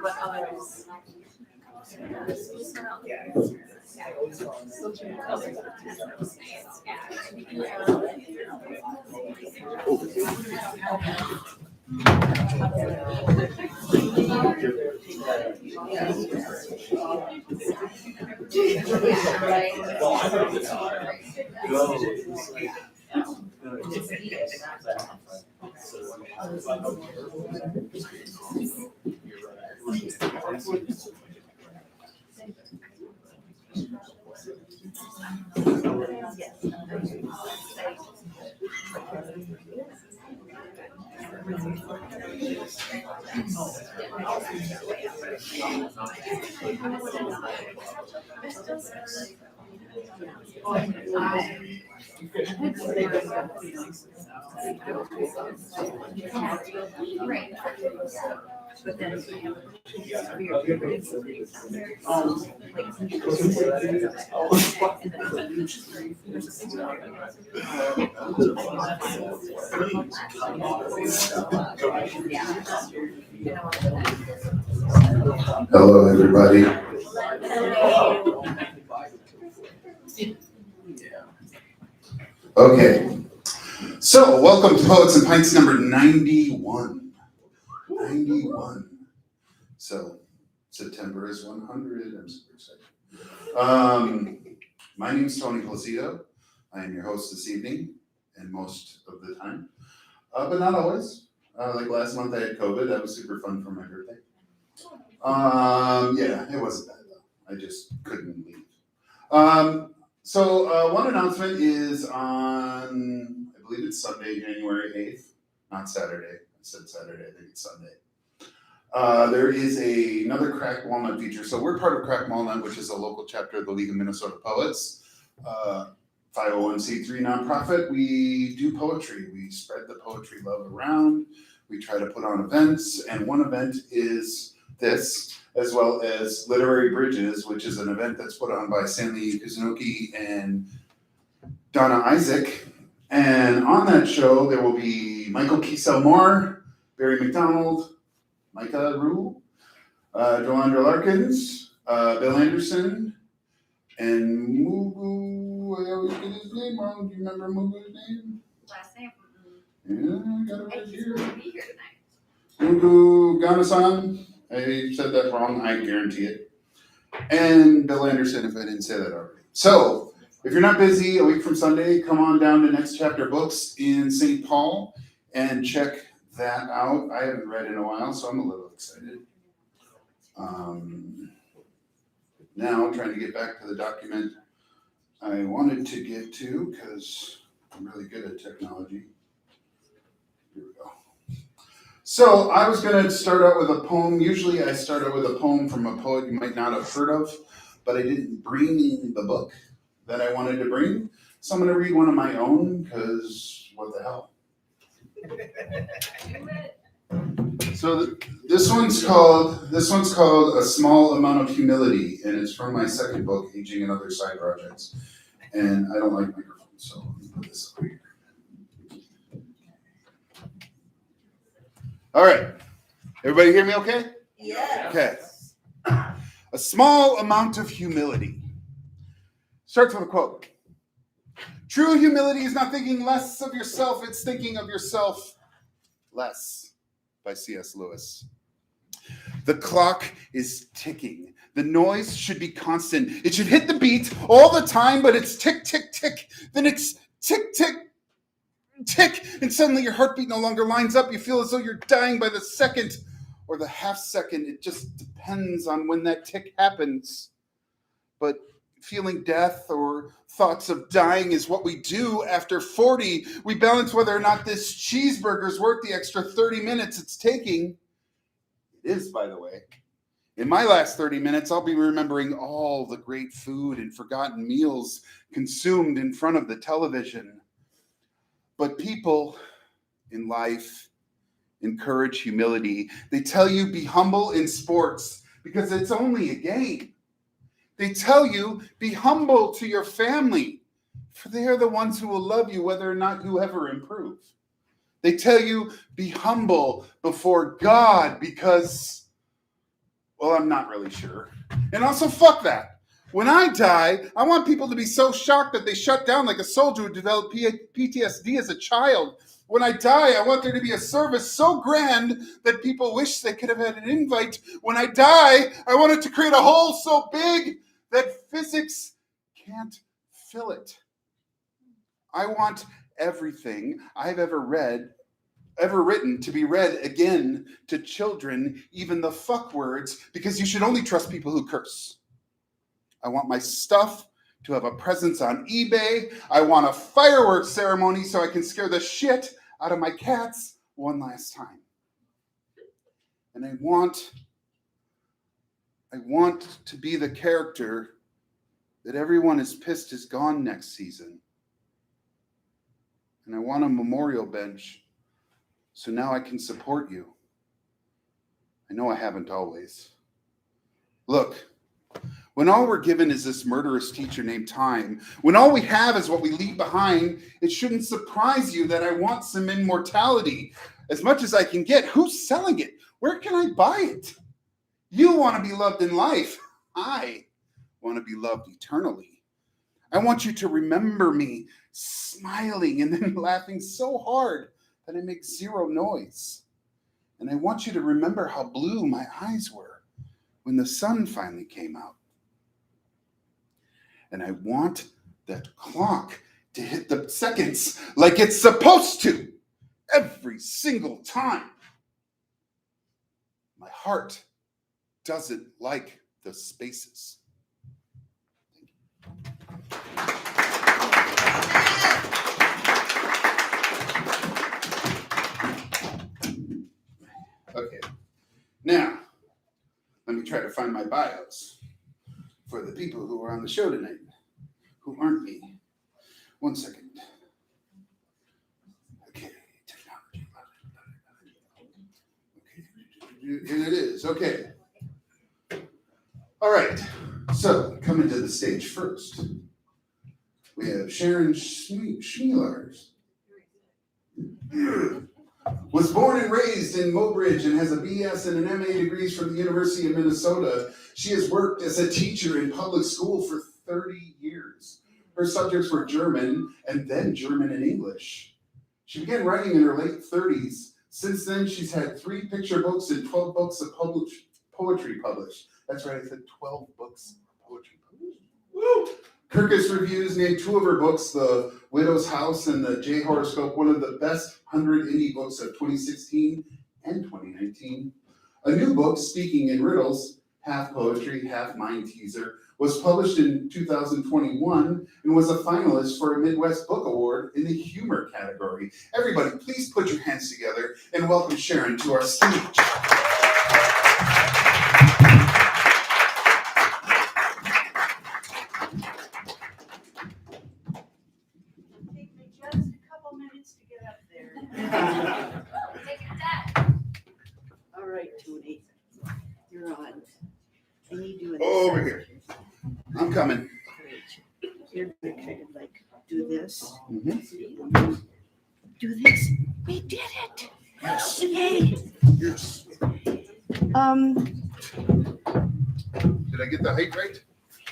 What others? But then Hello, everybody. Okay, so welcome to Poets and Pints number 91. 91. So September is 100. I'm super excited. My name is Tony Plocido. I am your host this evening and most of the time, but not always. Like last month I had COVID. That was super fun for my birthday. Yeah, it wasn't bad though. I just couldn't leave. So one announcement is on, I believe it's Sunday, January 8th, not Saturday. I said Saturday, I think it's Sunday. There is another Cracked Walnut feature. So we're part of Cracked Walnut, which is a local chapter of the League of Minnesota Poets, 501c3 nonprofit. We do poetry. We spread the poetry love around. We try to put on events, and one event is this, as well as Literary Bridges, which is an event that's put on by Stanley Kuzunoki and Donna Isaac. And on that show, there will be Michael Kiesel-Moore, Barry McDonald, Micah Rule, Joandra Larkins, Bill Anderson, and Mugu. I always get his name wrong. Do you remember Mugu's name? last name. Yeah, I got it right here. Be here tonight. Mugu Ganasan. I said that wrong, I guarantee it. And Bill Anderson, if I didn't say that already. So, if you're not busy a week from Sunday, come on down to Next Chapter Books in St. Paul and check that out. I haven't read in a while, so I'm a little excited. Now, trying to get back to the document I wanted to get to, because I'm really good at technology. Here we go. So I was going to start out with a poem. Usually I start out with a poem from a poet you might not have heard of, but I didn't bring the book that I wanted to bring. So I'm going to read one of my own, because what the hell? So this one's called A Small Amount of Humility, and it's from my second book, Aging and Other Side Projects. And I don't like microphones, so let me put this over here. All right. Everybody hear me okay? Yeah. Okay. A small amount of humility. Starts with a quote. True humility is not thinking less of yourself, it's thinking of yourself less. By C.S. Lewis. The clock is ticking. The noise should be constant. It should hit the beat all the time, but it's tick, tick, tick. Then it's tick, tick, tick, and suddenly your heartbeat no longer lines up. You feel as though you're dying by the second or the half second. It just depends on when that tick happens. But feeling death or thoughts of dying is what we do after 40. We balance whether or not this cheeseburger's worth the extra 30 minutes it's taking. It is, by the way. In my last 30 minutes, I'll be remembering all the great food and forgotten meals consumed in front of the television. But people in life encourage humility. They tell you be humble in sports because it's only a game. They tell you be humble to your family. For they are the ones who will love you whether or not you ever improve. They tell you, be humble before God because, well, I'm not really sure. And also, fuck that. When I die, I want people to be so shocked that they shut down like a soldier who developed PTSD as a child. When I die, I want there to be a service so grand that people wish they could have had an invite. When I die, I want it to create a hole so big that physics can't fill it. I want everything I've ever written to be read again to children, even the fuck words, because you should only trust people who curse. I want my stuff to have a presence on eBay. I want a fireworks ceremony so I can scare the shit out of my cats one last time. And I want to be the character that everyone is pissed is gone next season. And I want a memorial bench so now I can support you. I know I haven't always. Look, when all we're given is this murderous teacher named time, when all we have is what we leave behind, it shouldn't surprise you that I want some immortality. As much as I can get, who's selling it? Where can I buy it? You want to be loved in life. I want to be loved eternally. I want you to remember me smiling and then laughing so hard that I make zero noise. And I want you to remember how blue my eyes were when the sun finally came out. And I want that clock to hit the seconds like it's supposed to every single time. My heart doesn't like the spaces. Okay, now let me try to find my bios for the people who are on the show tonight, who aren't me. 1 second. Okay, technology. Okay, here it is. Okay. All right, so coming to the stage first, we have Sharon Chmielarz. Was born and raised in Mobridge and has a BS and an MA degrees from the University of Minnesota. She has worked as a teacher in public school for 30 years. Her subjects were German and then German and English. She began writing in her late 30s. Since then, she's had 3 picture books and 12 books of poetry published. That's right, I said 12 books of poetry published. Woo! Kirkus Reviews named 2 of her books, The Widow's House and The J Horoscope, one of the best 100 indie books of 2016 and 2019. A new book, Speaking in Riddles, half poetry, half mind teaser, was published in 2021 and was a finalist for a Midwest Book Award in the humor category. Everybody, please put your hands together and welcome Sharon to our stage. Take your time. All right, Tony, you're on. I need you in Over here. I'm coming. You're gonna kind of like do this. Mm-hmm. Do this. We did it. Yes. Yay. Yes. Did I get the height right?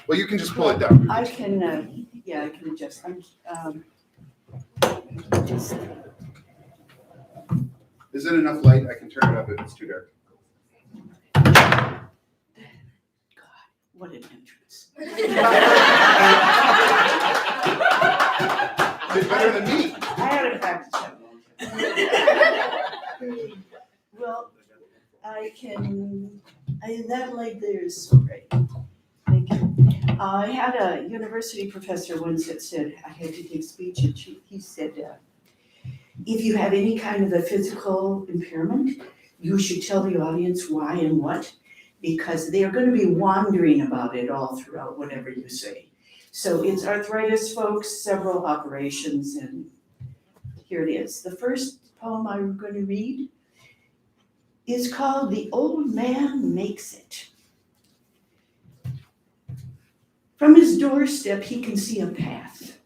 Well, you can just pull it down. I can. Yeah, I can adjust. Just. Is it enough light? I can turn it up if it's too dark. God, what an entrance. It's better than me. I had to practice that. Well, that leg there is so great. Thank you. I had a university professor once that said I had to give speech, and he said, if you have any kind of a physical impairment, you should tell the audience why and what, because they're going to be wondering about it all throughout whatever you say. So it's arthritis, folks, several operations, and here it is. The first poem I'm going to read is called The Old Man Makes It. From his doorstep, he can see a path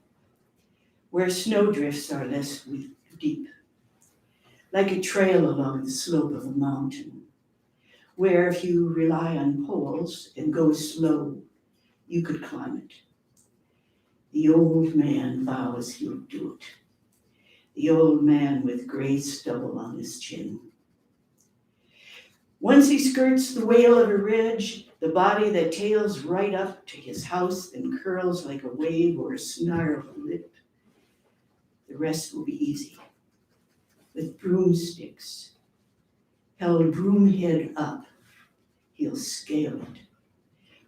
where snowdrifts are less deep, like a trail along the slope of a mountain, where if you rely on poles and go slow, you could climb it. The old man vows he'll do it. The old man with gray stubble on his chin. Once he skirts the wale of a ridge, the body that tails right up to his house and curls like a wave or a snarl of a lip, the rest will be easy. With broomsticks, held broom head up, he'll scale it.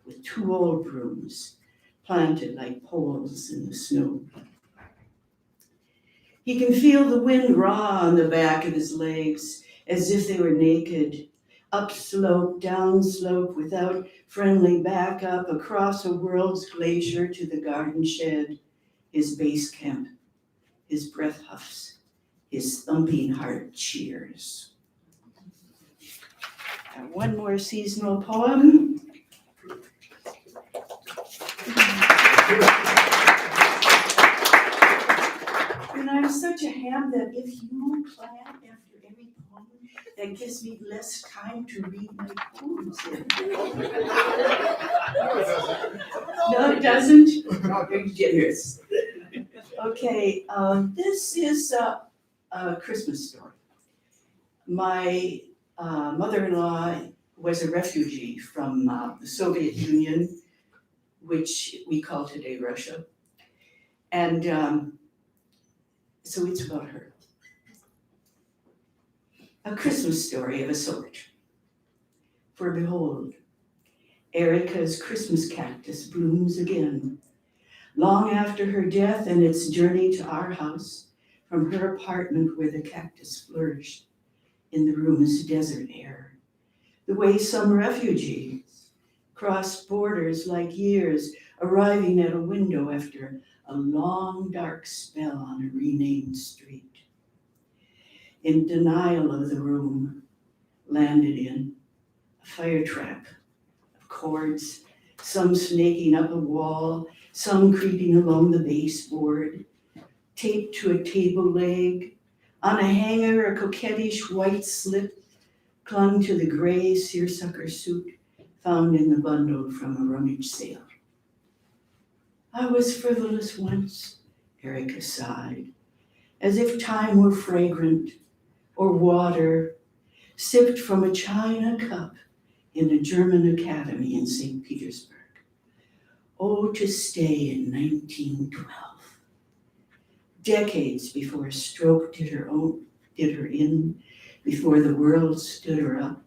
With 2 old brooms planted like poles in the snow. He can feel the wind raw on the back of his legs as if they were naked, up slope, down slope, without friendly backup, across a world's glacier to the garden shed, his base camp, his breath huffs, his thumping heart cheers. And one more seasonal poem. And I'm such a ham that if you clap after every poem, that gives me less time to read my poems in. No, it doesn't? No, you're generous. Okay, this is a Christmas story. My mother-in-law was a refugee from the Soviet Union, which we call today Russia. And so it's about her. A Christmas story of a sort. For behold, Erica's Christmas cactus blooms again, long after her death and its journey to our house from her apartment where the cactus flourished in the room's desert air, the way some refugees cross borders like years, arriving at a window after a long dark spell on a renamed street. In denial of the room, landed in a fire trap of cords, some snaking up a wall, some creeping along the baseboard, taped to a table leg. On a hanger, a coquettish white slip clung to the gray seersucker suit found in the bundle from a rummage sale. I was frivolous once, Erica sighed, as if time were fragrant or water sipped from a china cup in a German academy in St. Petersburg. Oh, to stay in 1912, decades before a stroke did her in, before the world stood her up,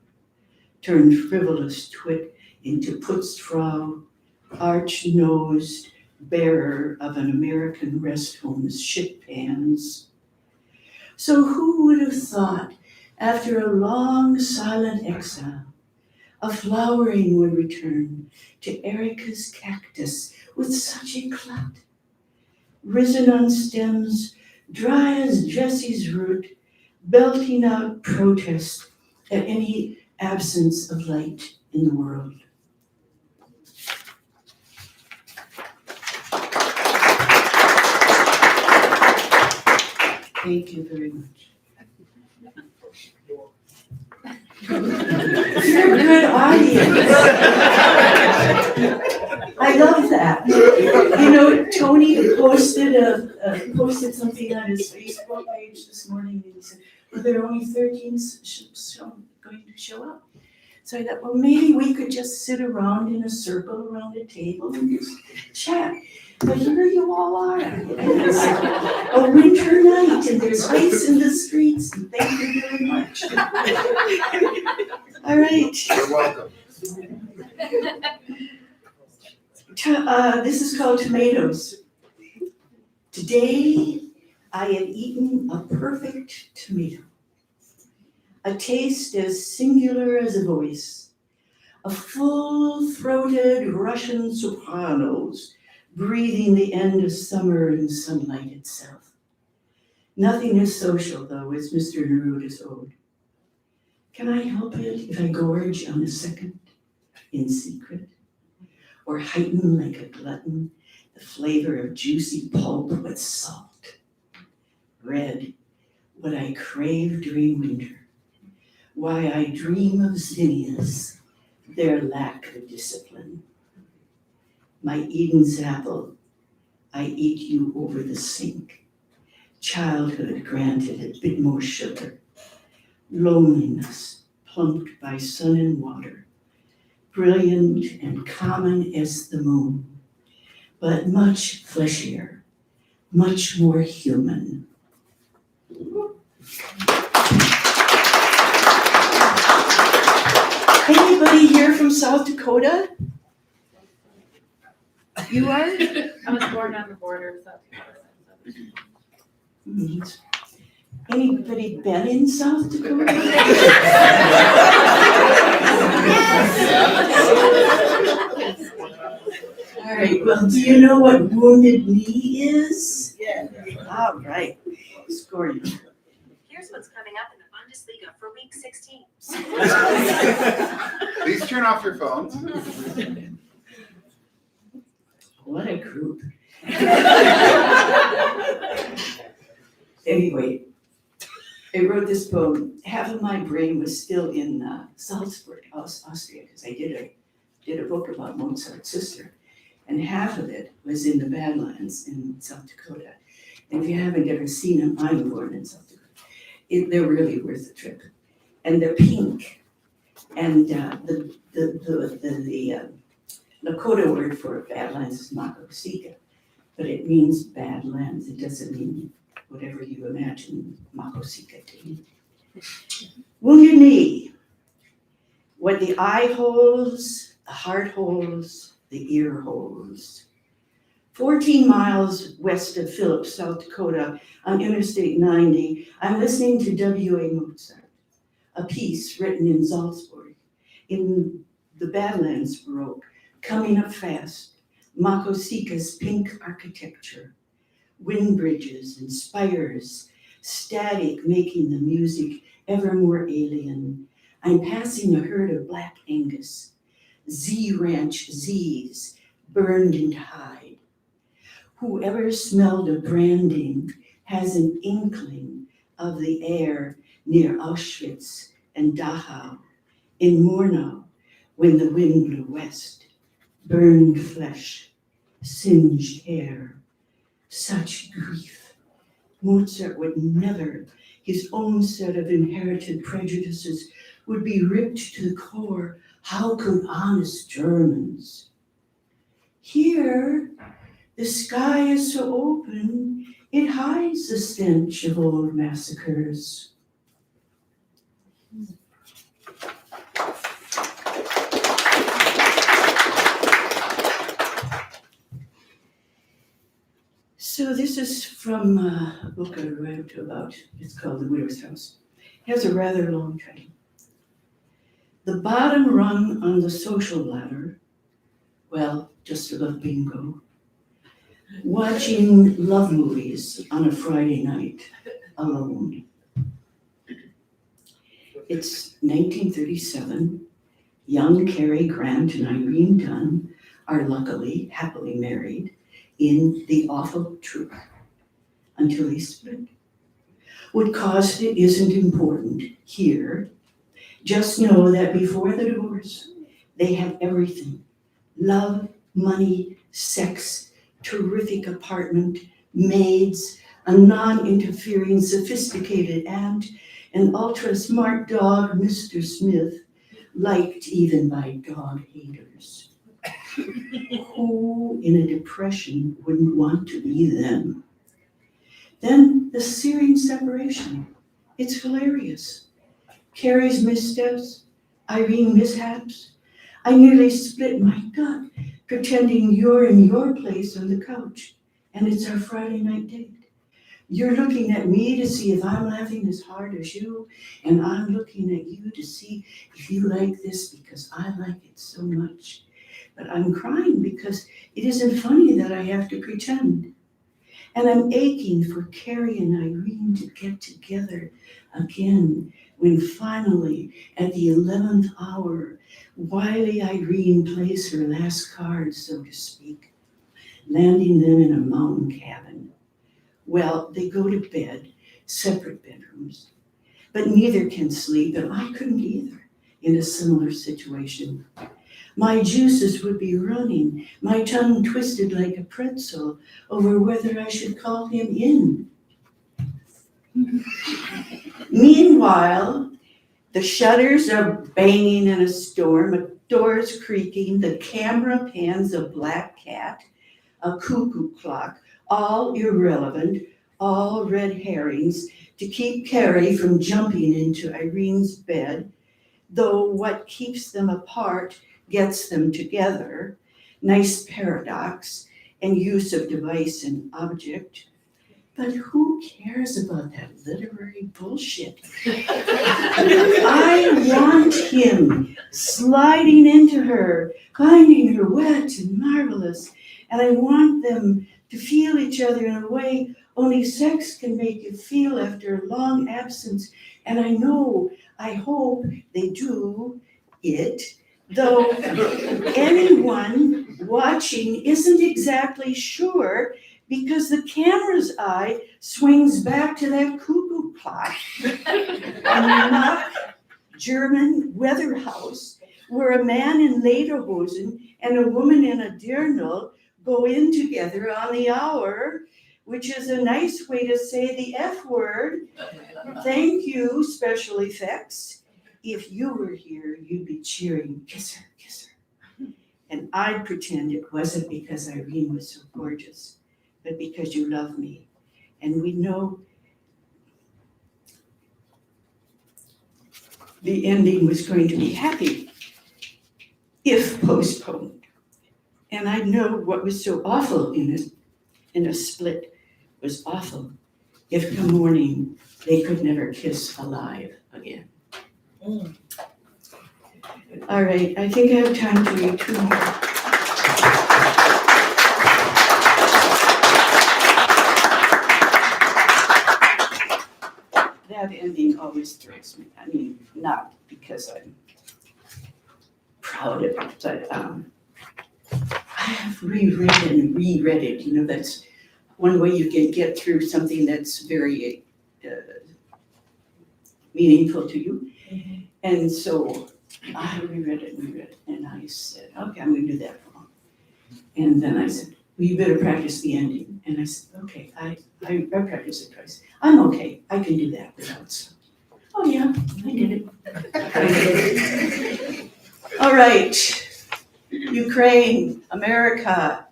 turned frivolous twit into putzfrau, arch-nosed bearer of an American rest home's shit pans. So who would have thought, after a long silent exile, a flowering would return to Erica's cactus with such eclat, risen on stems dry as Jesse's root, belting out protest at any absence of light in the world. Thank you very much. You're a good audience. I love that. You know, Tony posted something on his Facebook page this morning, and he said, well, there are only 13 going to show up. So I thought, well, maybe we could just sit around in a circle around a table and just chat. But here you all are. It's a winter night and there's ice in the streets. And thank you very much. All right. You're welcome. This is called Tomatoes. Today, I have eaten a perfect tomato. A taste as singular as a voice. A full-throated Russian sopranos breathing the end of summer and sunlight itself. Nothing as social, though, as Mr. Neruda's ode. Can I help it if I gorge on a second in secret? Or heighten like a glutton the flavor of juicy pulp with salt? red, what I crave during winter, why I dream of zinnias, their lack of discipline. My Eden's apple, I eat you over the sink. Childhood granted a bit more sugar. Loneliness plumped by sun and water. Brilliant and common as the moon, but much fleshier, much more human. Anybody here from South Dakota? You are? I was born on the border of South Dakota. Anybody been in South Dakota? All right, well, do you know what Wounded Knee is? Yeah. All right, score you. Here's what's coming up in the Bundesliga for week 16. Please turn off your phones. What a group. Anyway, I wrote this poem. Half of my brain was still in Salzburg, Austria, because I did a book about Mozart's sister. And half of it was in the Badlands in South Dakota. And if you haven't ever seen them, I'm born in South Dakota. They're really worth the trip. And they're pink. And the Lakota word for Badlands is Makosika, but it means Badlands. It doesn't mean whatever you imagine Makosika to mean. Wounded Knee. What the eye holds, the heart holds, the ear holds. 14 miles west of Phillips, South Dakota, on Interstate 90, I'm listening to W.A. Mozart, a piece written in Salzburg, in the Badlands Baroque, coming up fast, Makosika's pink architecture, wind bridges and spires, static making the music ever more alien. I'm passing a herd of black Angus, Z Ranch Z's burned into hide. Whoever smelled of branding has an inkling of the air near Auschwitz and Dachau, in Murnau, when the wind blew west. Burned flesh, singed hair, such grief. Mozart would never, his own set of inherited prejudices would be ripped to the core. How could honest Germans? Here, the sky is so open, it hides the stench of old massacres. So this is from a book I wrote about, it's called The Widow's House. It has a rather long title. The bottom rung on the social ladder, well, just above bingo. Watching love movies on a Friday night, alone. It's 1937. Young Cary Grant and Irene Dunn are luckily, happily married in The Awful Truth until they split. What caused it isn't important here. Just know that before the divorce, they had everything. Love, money, sex, terrific apartment, maids, a non-interfering, sophisticated aunt, an ultra-smart dog, Mr. Smith, liked even by dog haters. Who in a depression wouldn't want to be them? Then the searing separation. It's hilarious. Carrie's missteps, Irene mishaps. I nearly split my gut pretending you're in your place on the couch and it's our Friday night date. You're looking at me to see if I'm laughing as hard as you, and I'm looking at you to see if you like this because I like it so much. But I'm crying because it isn't funny that I have to pretend. And I'm aching for Carrie and Irene to get together again when finally, at the 11th hour, wily Irene plays her last card, so to speak, landing them in a mountain cabin. Well, they go to bed, separate bedrooms, but neither can sleep, and I couldn't either in a similar situation. My juices would be running, my tongue twisted like a pretzel over whether I should call him in. Meanwhile, the shutters are banging in a storm, a door's creaking, the camera pans a black cat, a cuckoo clock, all irrelevant, all red herrings to keep Carrie from jumping into Irene's bed, though what keeps them apart gets them together. Nice paradox and use of device and object. But who cares about that literary bullshit? I want him sliding into her, finding her wet and marvelous, and I want them to feel each other in a way only sex can make you feel after a long absence. And I hope they do it, though anyone watching isn't exactly sure because the camera's eye swings back to that cuckoo clock in a mock German weather house where a man in lederhosen and a woman in a dirndl go in together on the hour, which is a nice way to say the F word. Thank you, special effects. If you were here, you'd be cheering, kiss her, kiss her. And I'd pretend it wasn't because Irene was so gorgeous, but because you love me. And we know the ending was going to be happy if postponed. And I know what was so awful in a split was awful if come morning they could never kiss alive again. All right, I think I have time to read two more. That ending always throws me. I mean, not because I'm proud of it, but I have reread and reread it. You know, that's one way you can get through something that's very meaningful to you. Mm-hmm. And so I reread it, and I said, okay, I'm going to do that wrong. And then I said, well, you better practice the ending. And I said, okay, I practiced it twice. I'm okay, I can do that without some. Oh yeah, I did it. All right, Ukraine, America.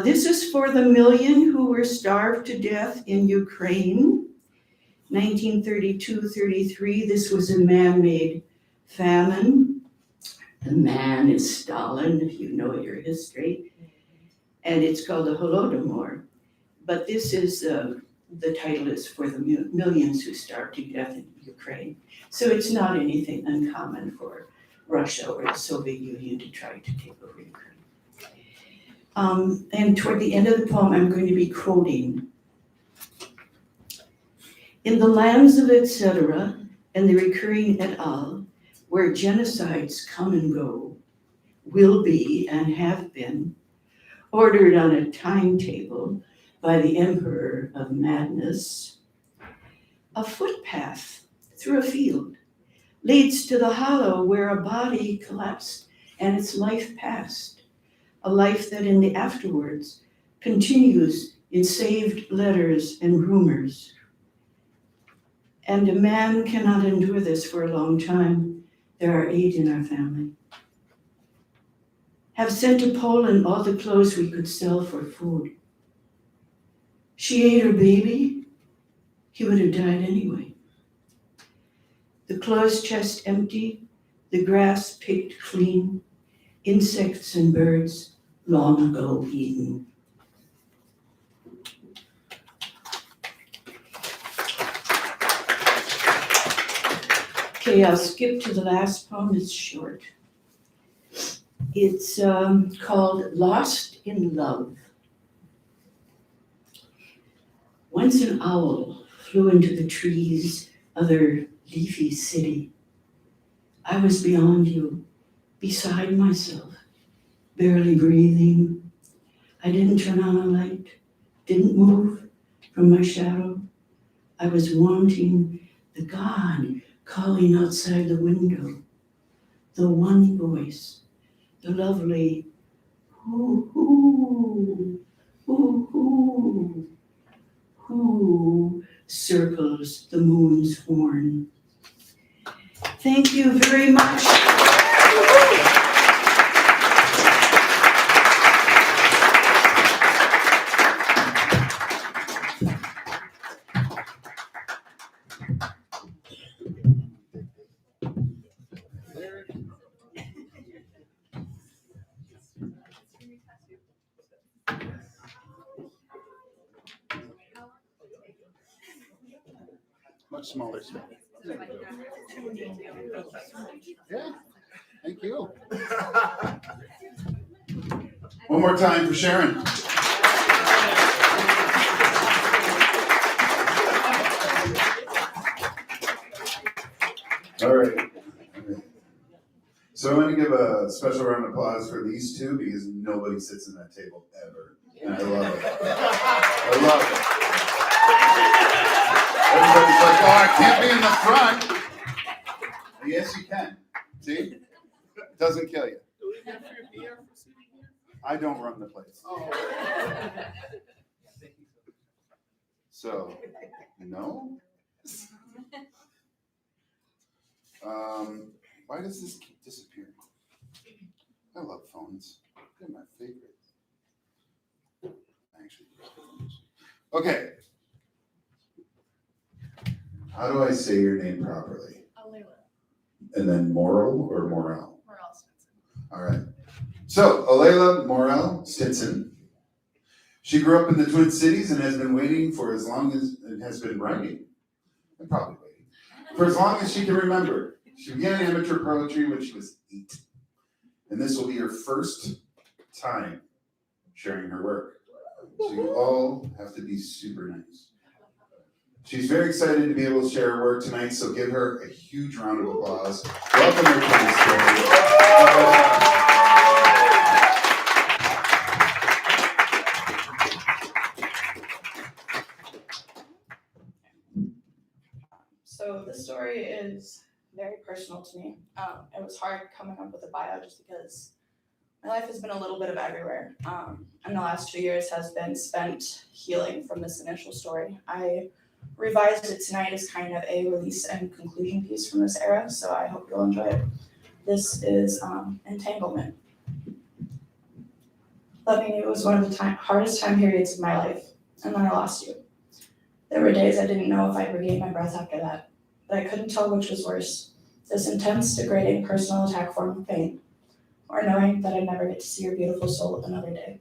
This is for the million who were starved to death in Ukraine. 1932-33, this was a man-made famine. The man is Stalin, if you know your history. And it's called the Holodomor. But this is, the title is for the millions who starved to death in Ukraine. So it's not anything uncommon for Russia or the Soviet Union to try to take over Ukraine. And toward the end of the poem, I'm going to be quoting. In the lands of etc. and the recurring et al., where genocides come and go, will be and have been, ordered on a timetable by the Emperor of Madness, a footpath through a field leads to the hollow where a body collapsed and its life passed, a life that in the afterwards continues in saved letters and rumors. And a man cannot endure this for a long time. There are 8 in our family. Have sent to Poland all the clothes we could sell for food. She ate her baby, he would have died anyway. The clothes chest empty, the grass picked clean, insects and birds long ago eaten. Okay, I'll skip to the last poem, it's short. It's called Lost in Love. Once an owl flew into the trees of their leafy city. I was beyond you, beside myself, barely breathing. I didn't turn on a light, didn't move from my shadow. I was wanting the God calling outside the window, the one voice, the lovely who circles the moon's horn. Thank you very much. Much smaller space. Yeah, thank you. One more time for Sharon. All right. So I'm going to give a special round of applause for these two because nobody sits in that table ever. And I love it. I love it. Everybody's like, oh, I can't be in the front. Yes, you can. See? It doesn't kill you. I don't run the place. So, no? Why does this keep disappearing? I love phones. They're my favorite. Actually, okay. How do I say your name properly? Alela And then Morrell or Morrell? Morrell-Stinson. All right. So, Alela Morrell-Stinson. She grew up in the Twin Cities and has been waiting for as long as, and has been writing, and probably waiting, for as long as she can remember. She began amateur poetry when she was 8. And this will be her first time sharing her work. So you all have to be super nice. She's very excited to be able to share her work tonight, so give her a huge round of applause. Welcome her to the stage. So this story is very personal to me. It was hard coming up with a bio just because my life has been a little bit of everywhere. And the last 2 years has been spent healing from this initial story. I revised it tonight as kind of a release and conclusion piece from this era, so I hope you'll enjoy it. This is entanglement. Loving you was one of the hardest time periods of my life, and then I lost you. There were days I didn't know if I'd regain my breath after that, but I couldn't tell which was worse, this intense, degrading, personal attack form of pain, or knowing that I'd never get to see your beautiful soul another day.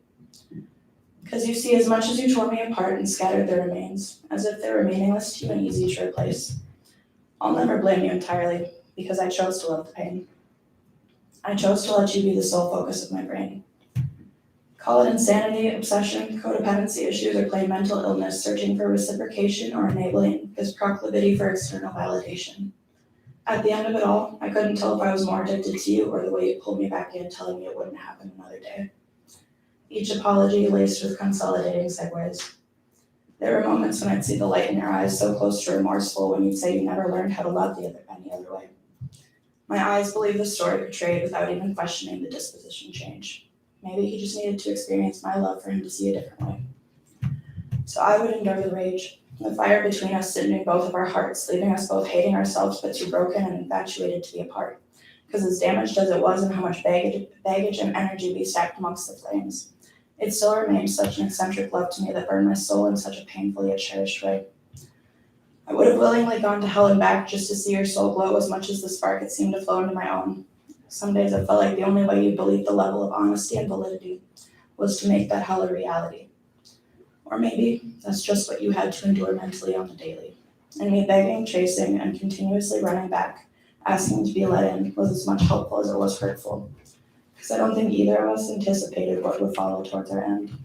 Because you see, as much as you tore me apart and scattered their remains, as if they were meaningless to you and easy to replace, I'll never blame you entirely, because I chose to love the pain. I chose to let you be the sole focus of my brain. Call it insanity, obsession, codependency issues, or plain mental illness searching for reciprocation or enabling this proclivity for external validation. At the end of it all, I couldn't tell if I was more addicted to you or the way you pulled me back in, telling me it wouldn't happen another day. Each apology laced with consolidating segues. There were moments when I'd see the light in your eyes so close to remorseful when you'd say you never learned how to love any other way. My eyes believed the story portrayed without even questioning the disposition change. Maybe he just needed to experience my love for him to see a different way. So I would endure the rage, the fire between us sitting both of our hearts, leaving us both hating ourselves but too broken and infatuated to be apart. Because as damaged as it was and how much baggage and energy we stacked amongst the flames, it still remained such an eccentric love to me that burned my soul in such a painfully yet cherished way. I would have willingly gone to hell and back just to see your soul glow as much as the spark it seemed to flow into my own. Some days I felt like the only way you believed the level of honesty and validity was to make that hell a reality. Or maybe that's just what you had to endure mentally on the daily. And me begging, chasing, and continuously running back, asking to be let in, was as much helpful as it was hurtful. Because I don't think either of us anticipated what would follow towards our end.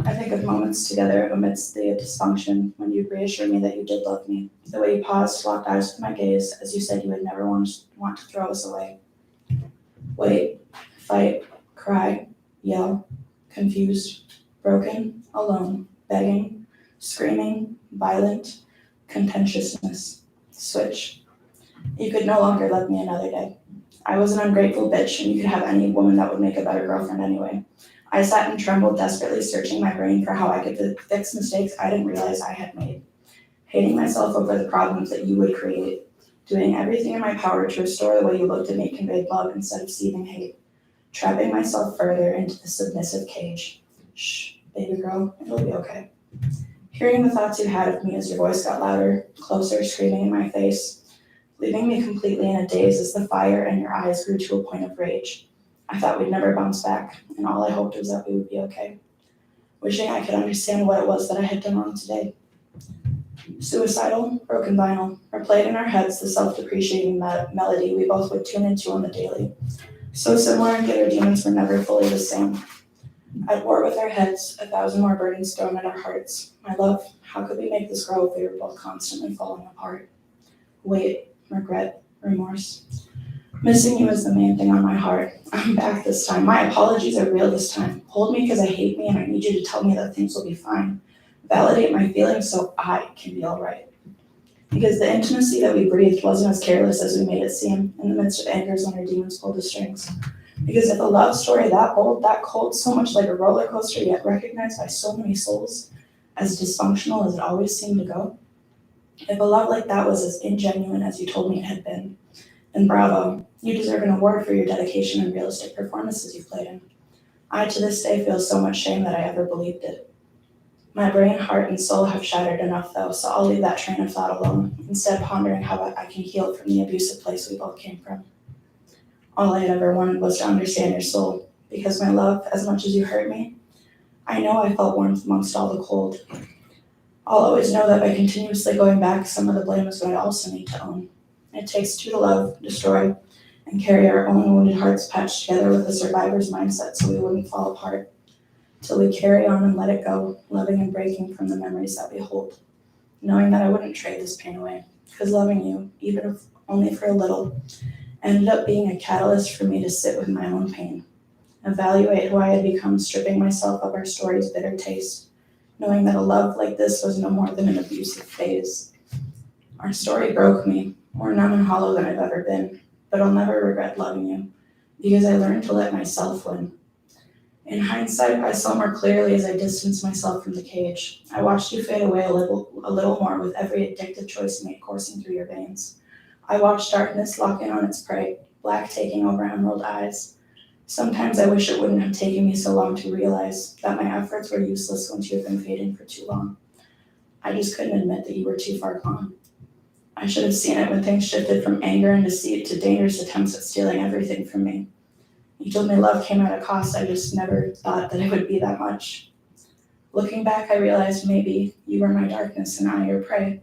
I think of moments together amidst the dysfunction when you'd reassure me that you did love me, the way you paused, locked eyes with my gaze, as you said you would never want to throw us away. Wait, fight, cry, yell, confused, broken, alone, begging, screaming, violent, contentiousness. Switch. You could no longer love me another day. I was an ungrateful bitch, and you could have any woman that would make a better girlfriend anyway. I sat and trembled, desperately searching my brain for how I could fix mistakes I didn't realize I had made. Hating myself over the problems that you would create. Doing everything in my power to restore the way you looked at me conveyed love instead of seething hate. Trapping myself further into the submissive cage. Shh, baby girl, it'll be okay. Hearing the thoughts you had of me as your voice got louder, closer, screaming in my face, leaving me completely in a daze as the fire in your eyes grew to a point of rage. I thought we'd never bounce back, and all I hoped was that we would be okay. Wishing I could understand what it was that I had done wrong today. Suicidal, broken vinyl, replayed in our heads the self-depreciating melody we both would tune into on the daily. So similar and yet our demons were never fully the same. At war with our heads, 1,000 more burdens thrown at our hearts. My love, how could we make this grow if we were both constantly falling apart? Weight, regret, remorse. Missing you is the main thing on my heart. I'm back this time. My apologies are real this time. Hold me because I hate me and I need you to tell me that things will be fine. Validate my feelings so I can be all right. Because the intimacy that we breathed wasn't as careless as we made it seem in the midst of angers when our demons pulled the strings. Because if a love story that bold, that cold, so much like a roller coaster yet recognized by so many souls as dysfunctional as it always seemed to go, if a love like that was as ingenuine as you told me it had been, then bravo, you deserve an award for your dedication and realistic performances you've played in. I to this day feel so much shame that I ever believed it. My brain, heart, and soul have shattered enough though, so I'll leave that train of thought alone, instead pondering how I can heal from the abusive place we both came from. All I had ever wanted was to understand your soul, because my love, as much as you hurt me, I know I felt warmth amongst all the cold. I'll always know that by continuously going back, some of the blame is what I also need to own. It takes two to love, destroy, and carry our own wounded hearts patched together with a survivor's mindset so we wouldn't fall apart. Till we carry on and let it go, loving and breaking from the memories that we hold. Knowing that I wouldn't trade this pain away, because loving you, even if only for a little, ended up being a catalyst for me to sit with my own pain. Evaluate who I had become, stripping myself of our story's bitter taste. Knowing that a love like this was no more than an abusive phase. Our story broke me, more numb and hollow than I've ever been, but I'll never regret loving you, because I learned to let myself win. In hindsight, I saw more clearly as I distanced myself from the cage. I watched you fade away a little more with every addictive choice you made coursing through your veins. I watched darkness lock in on its prey, black taking over emerald eyes. Sometimes I wish it wouldn't have taken me so long to realize that my efforts were useless once you had been fading for too long. I just couldn't admit that you were too far gone. I should have seen it when things shifted from anger and deceit to dangerous attempts at stealing everything from me. You told me love came at a cost. I just never thought that it would be that much. Looking back, I realized maybe you were my darkness and I your prey.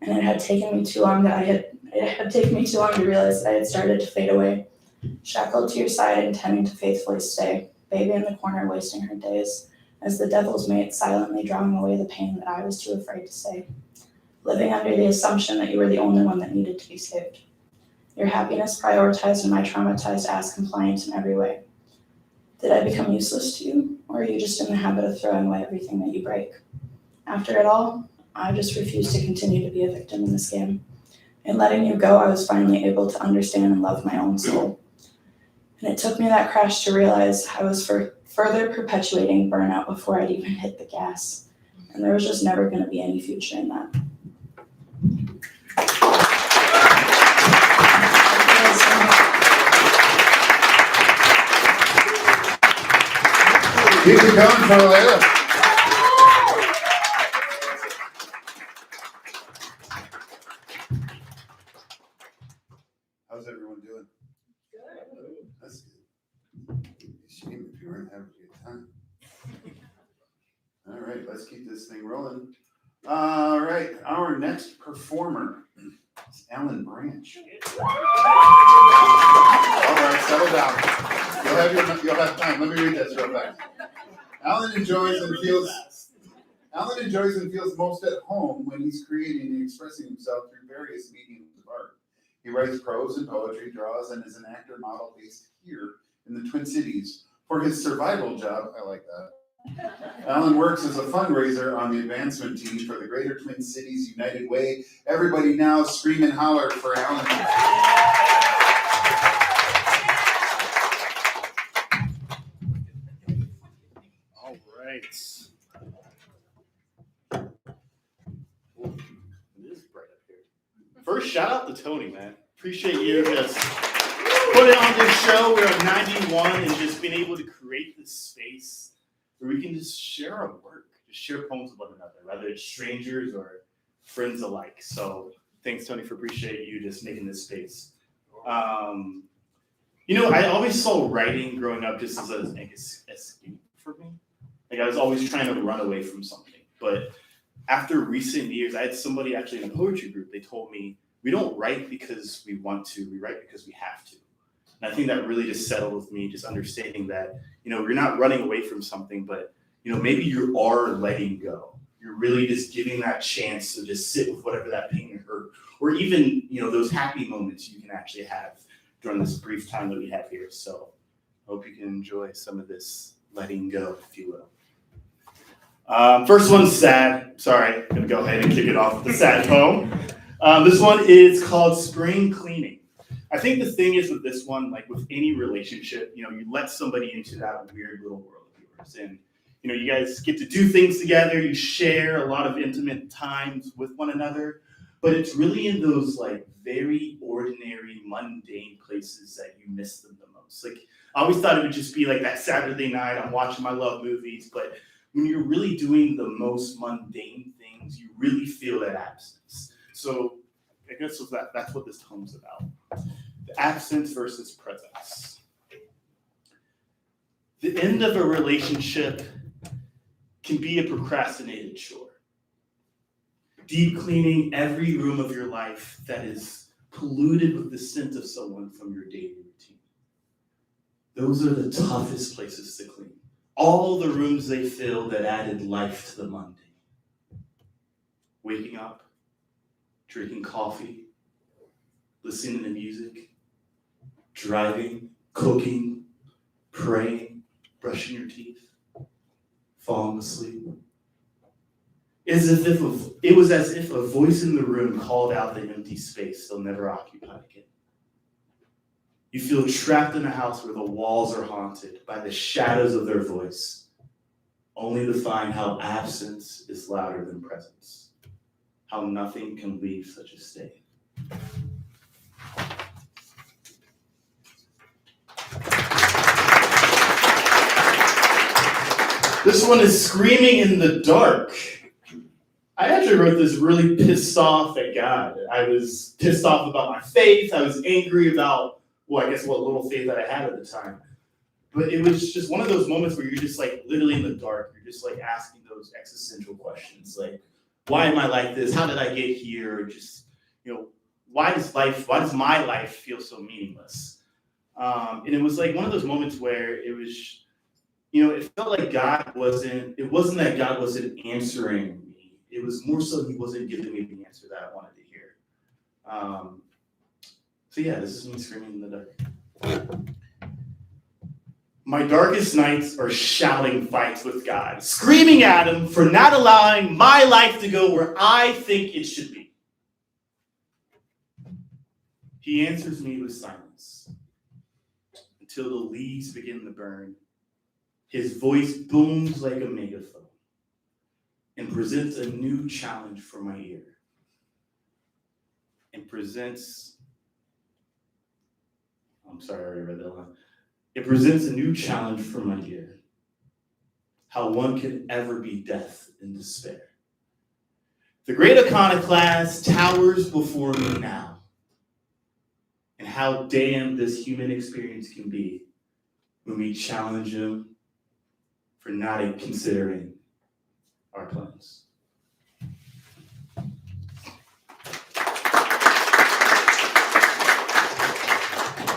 And it had taken me too long to realize that I had started to fade away. Shackled to your side, intending to faithfully stay. Baby in the corner, wasting her days. As the devil's mate, silently drawing away the pain that I was too afraid to say. Living under the assumption that you were the only one that needed to be saved. Your happiness prioritized and my traumatized ass compliant in every way. Did I become useless to you, or are you just in the habit of throwing away everything that you break? After it all, I just refused to continue to be a victim in this game. In letting you go, I was finally able to understand and love my own soul. And it took me that crash to realize I was further perpetuating burnout before I'd even hit the gas. And there was just never going to be any future in that. Keep it going for Alela. How's everyone doing? Good. That's good. Shame if you weren't having a good time. All right, let's keep this thing rolling. All right, our next performer is Alan Branch. All right, settle down. You'll have time. Let me read this real fast. Alan enjoys and feels most at home when he's creating and expressing himself through various mediums of art. He writes prose and poetry, draws, and is an actor model based here in the Twin Cities For his survival job, I like that. Alan works as a fundraiser on the advancement team for the Greater Twin Cities United Way. Everybody now scream and holler for Alan. All right. It is bright up here. First, shout out to Tony, man. Appreciate you just putting on this show. We're at 91 and just being able to create this space where we can just share our work, just share poems with one another, whether it's strangers or friends alike. So thanks, Tony, for appreciate you just making this space. I always saw writing growing up just as an escape for me. Like I was always trying to run away from something. But after recent years, I had somebody actually in a poetry group, they told me, we don't write because we want to, we write because we have to. And I think that really just settled with me, just understanding that, you're not running away from something, but, maybe you are letting go. You're really just giving that chance to just sit with whatever that pain or hurt, or even, those happy moments you can actually have during this brief time that we have here. So I hope you can enjoy some of this letting go, if you will. First one's sad. Sorry, I'm gonna go ahead and kick it off with the sad poem. This one is called Spring Cleaning. I think the thing is with this one, like with any relationship, you let somebody into that weird little world of yours. And, you guys get to do things together. You share a lot of intimate times with one another. But it's really in those like very ordinary, mundane places that you miss them the most. Like I always thought it would just be like that Saturday night, I'm watching my love movies. But when you're really doing the most mundane things, you really feel that absence. So I guess that's what this poem's about. The absence versus presence. The end of a relationship can be a procrastinated chore. Deep cleaning every room of your life that is polluted with the scent of someone from your daily routine. Those are the toughest places to clean. All the rooms they fill that added life to the mundane. Waking up, drinking coffee, listening to music, driving, cooking, praying, brushing your teeth, falling asleep. It was as if a voice in the room called out the empty space they'll never occupy again. You feel trapped in a house where the walls are haunted by the shadows of their voice, only to find how absence is louder than presence, how nothing can leave such a stain. This one is Screaming in the Dark. I actually wrote this really pissed off at God. I was pissed off about my faith. I was angry about, what little faith that I had at the time. But it was just one of those moments where you're just like literally in the dark. You're just like asking those existential questions. Like, why am I like this? How did I get here? Or just, why does my life feel so meaningless? And it was like one of those moments where it was, it felt like it wasn't that God wasn't answering me. It was more so he wasn't giving me the answer that I wanted to hear. So yeah, this is me screaming in the dark. My darkest nights are shouting fights with God, screaming at him for not allowing my life to go where I think it should be. He answers me with silence until the leaves begin to burn. His voice booms like a megaphone and presents a new challenge for my ear. I already read that line. It presents a new challenge for my ear. How one can ever be death and despair. The great iconoclast towers before me now. And how damned this human experience can be when we challenge him for not considering our plans.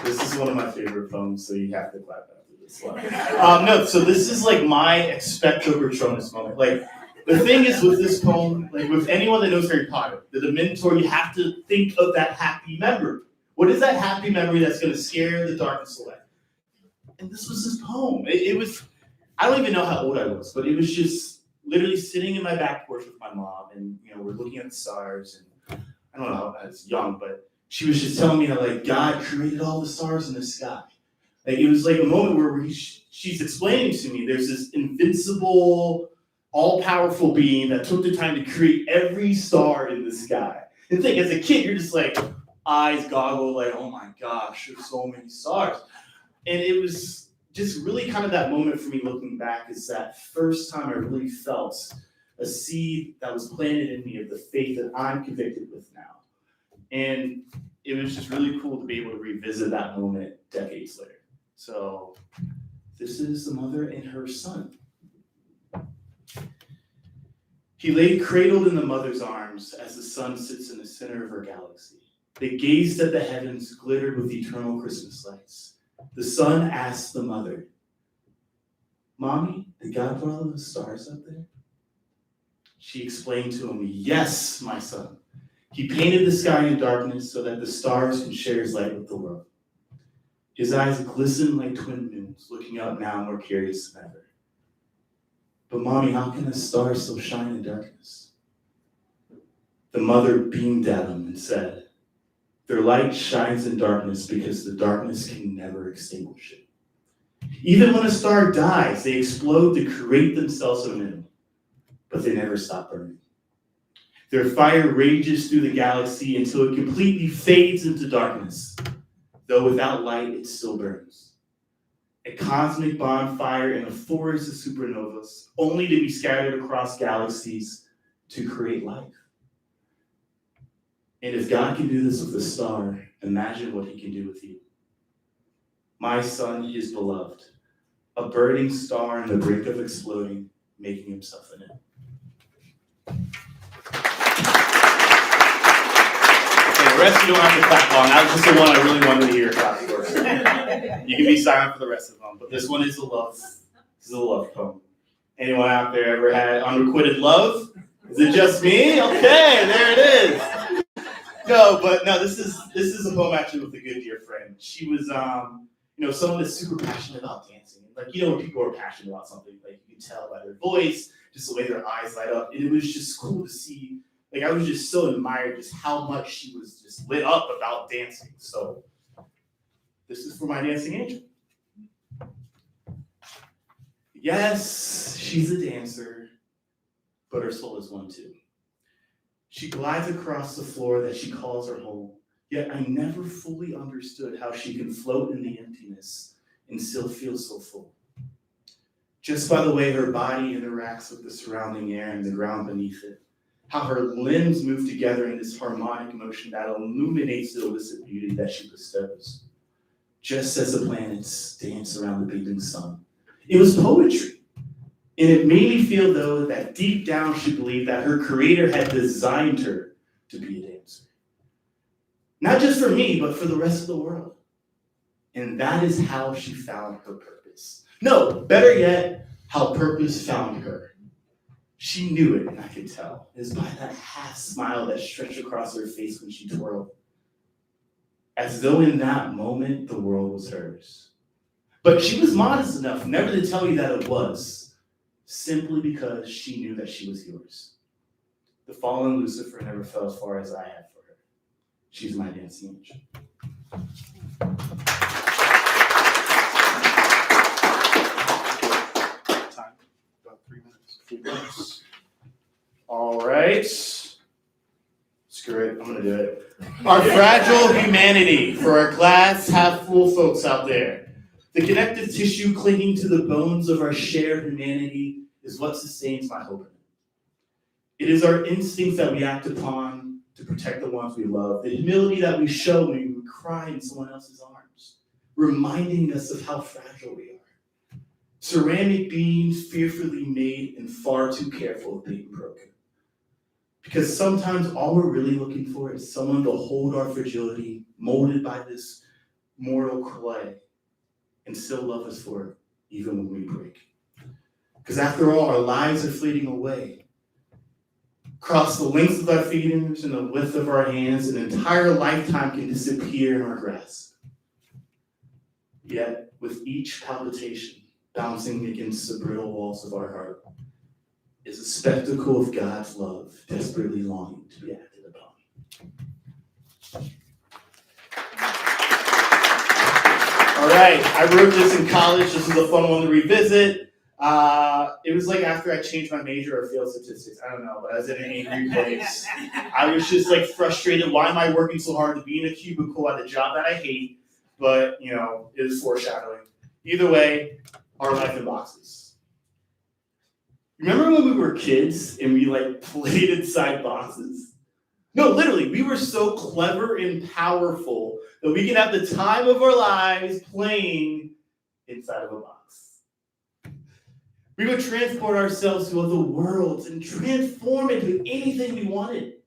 This is one of my favorite poems, so you have to clap after this one. So this is like my expecto patronus moment. Like, the thing is with this poem, like with anyone that knows Harry Potter, the Dementor, you have to think of that happy memory. What is that happy memory that's going to scare the darkness away? And this was his poem. It was, I don't even know how old I was, but it was just literally sitting in my back porch with my mom, and we're looking at the stars, and I don't know how I was young, but she was just telling me that like God created all the stars in the sky. Like it was like a moment where she's explaining to me there's this invincible, all-powerful being that took the time to create every star in the sky. And think, as a kid, you're just like eyes goggle, like, oh my gosh, there's so many stars. And it was just really kind of that moment for me looking back, is that first time I really felt a seed that was planted in me of the faith that I'm convicted with now. And it was just really cool to be able to revisit that moment decades later. So this is the mother and her son. He lay cradled in the mother's arms as the sun sits in the center of her galaxy. They gazed at the heavens, glittered with eternal Christmas lights. The son asked the mother, "Mommy, did God put all those stars up there?" She explained to him, "Yes, my son. He painted the sky in darkness so that the stars can share his light with the world." His eyes glistened like twin moons, looking up now more curious than ever. "But Mommy, how can the stars still shine in darkness?" The mother beamed at him and said, "Their light shines in darkness because the darkness can never extinguish it. Even when a star dies, they explode to create themselves anew, but they never stop burning. Their fire rages through the galaxy until it completely fades into darkness. Though without light, it still burns. A cosmic bonfire in a forest of supernovas, only to be scattered across galaxies to create life. And if God can do this with a star, imagine what he can do with you. My son is beloved, a burning star on the brink of exploding, making himself anew." Okay, the rest you don't have to clap on. That was just the one I really wanted to hear clap for. You can be silent for the rest of them, but this one is a love. This is a love poem. Anyone out there ever had unrequited love? Is it just me? Okay, there it is. No, this is a poem actually with a good dear friend. She was, someone that's super passionate about dancing. Like, when people are passionate about something, like you can tell by their voice, just the way their eyes light up. And it was just cool to see. Like, I was just so admired just how much she was just lit up about dancing. So this is for my dancing angel. Yes, she's a dancer, but her soul is one too. She glides across the floor that she calls her home, yet I never fully understood how she can float in the emptiness and still feel so full. Just by the way her body interacts with the surrounding air and the ground beneath it, how her limbs move together in this harmonic motion that illuminates the illicit beauty that she bestows. Just as the planets dance around the beaming sun. It was poetry. And it made me feel, though, that deep down she believed that her creator had designed her to be a dancer. Not just for me, but for the rest of the world. And that is how she found her purpose. No, better yet, how purpose found her. She knew it, and I could tell. It was by that half smile that stretched across her face when she twirled. As though in that moment, the world was hers. But she was modest enough never to tell you that it was. Simply because she knew that she was yours. The fallen Lucifer never fell as far as I had for her. She's my dancing angel. Time, about 3 minutes. 3 minutes. All right. Screw it, I'm gonna do it. Our fragile humanity for our glass half full folks out there. The connective tissue clinging to the bones of our shared humanity is what sustains my hope in it. It is our instincts that we act upon to protect the ones we love, the humility that we show when we cry in someone else's arms, reminding us of how fragile we are. Ceramic beings fearfully made and far too careful of being broken. Because sometimes all we're really looking for is someone to hold our fragility, molded by this mortal clay, and still love us for it, even when we break. Because after all, our lives are fleeting away. Across the length of our fingers and the width of our hands, an entire lifetime can disappear in our grasp. Yet, with each palpitation bouncing against the brittle walls of our heart, is a spectacle of God's love desperately longing to be acted upon. All right, I wrote this in college. This is a fun one to revisit. It was like after I changed my major or failed statistics. I don't know, but I was in an angry place. I was just like frustrated. Why am I working so hard to be in a cubicle at a job that I hate? But, you know, it is foreshadowing. Either way, our life in boxes. Remember when we were kids and we like played inside boxes? No, literally, we were so clever and powerful that we could have the time of our lives playing inside of a box. We would transport ourselves to other worlds and transform into anything we wanted.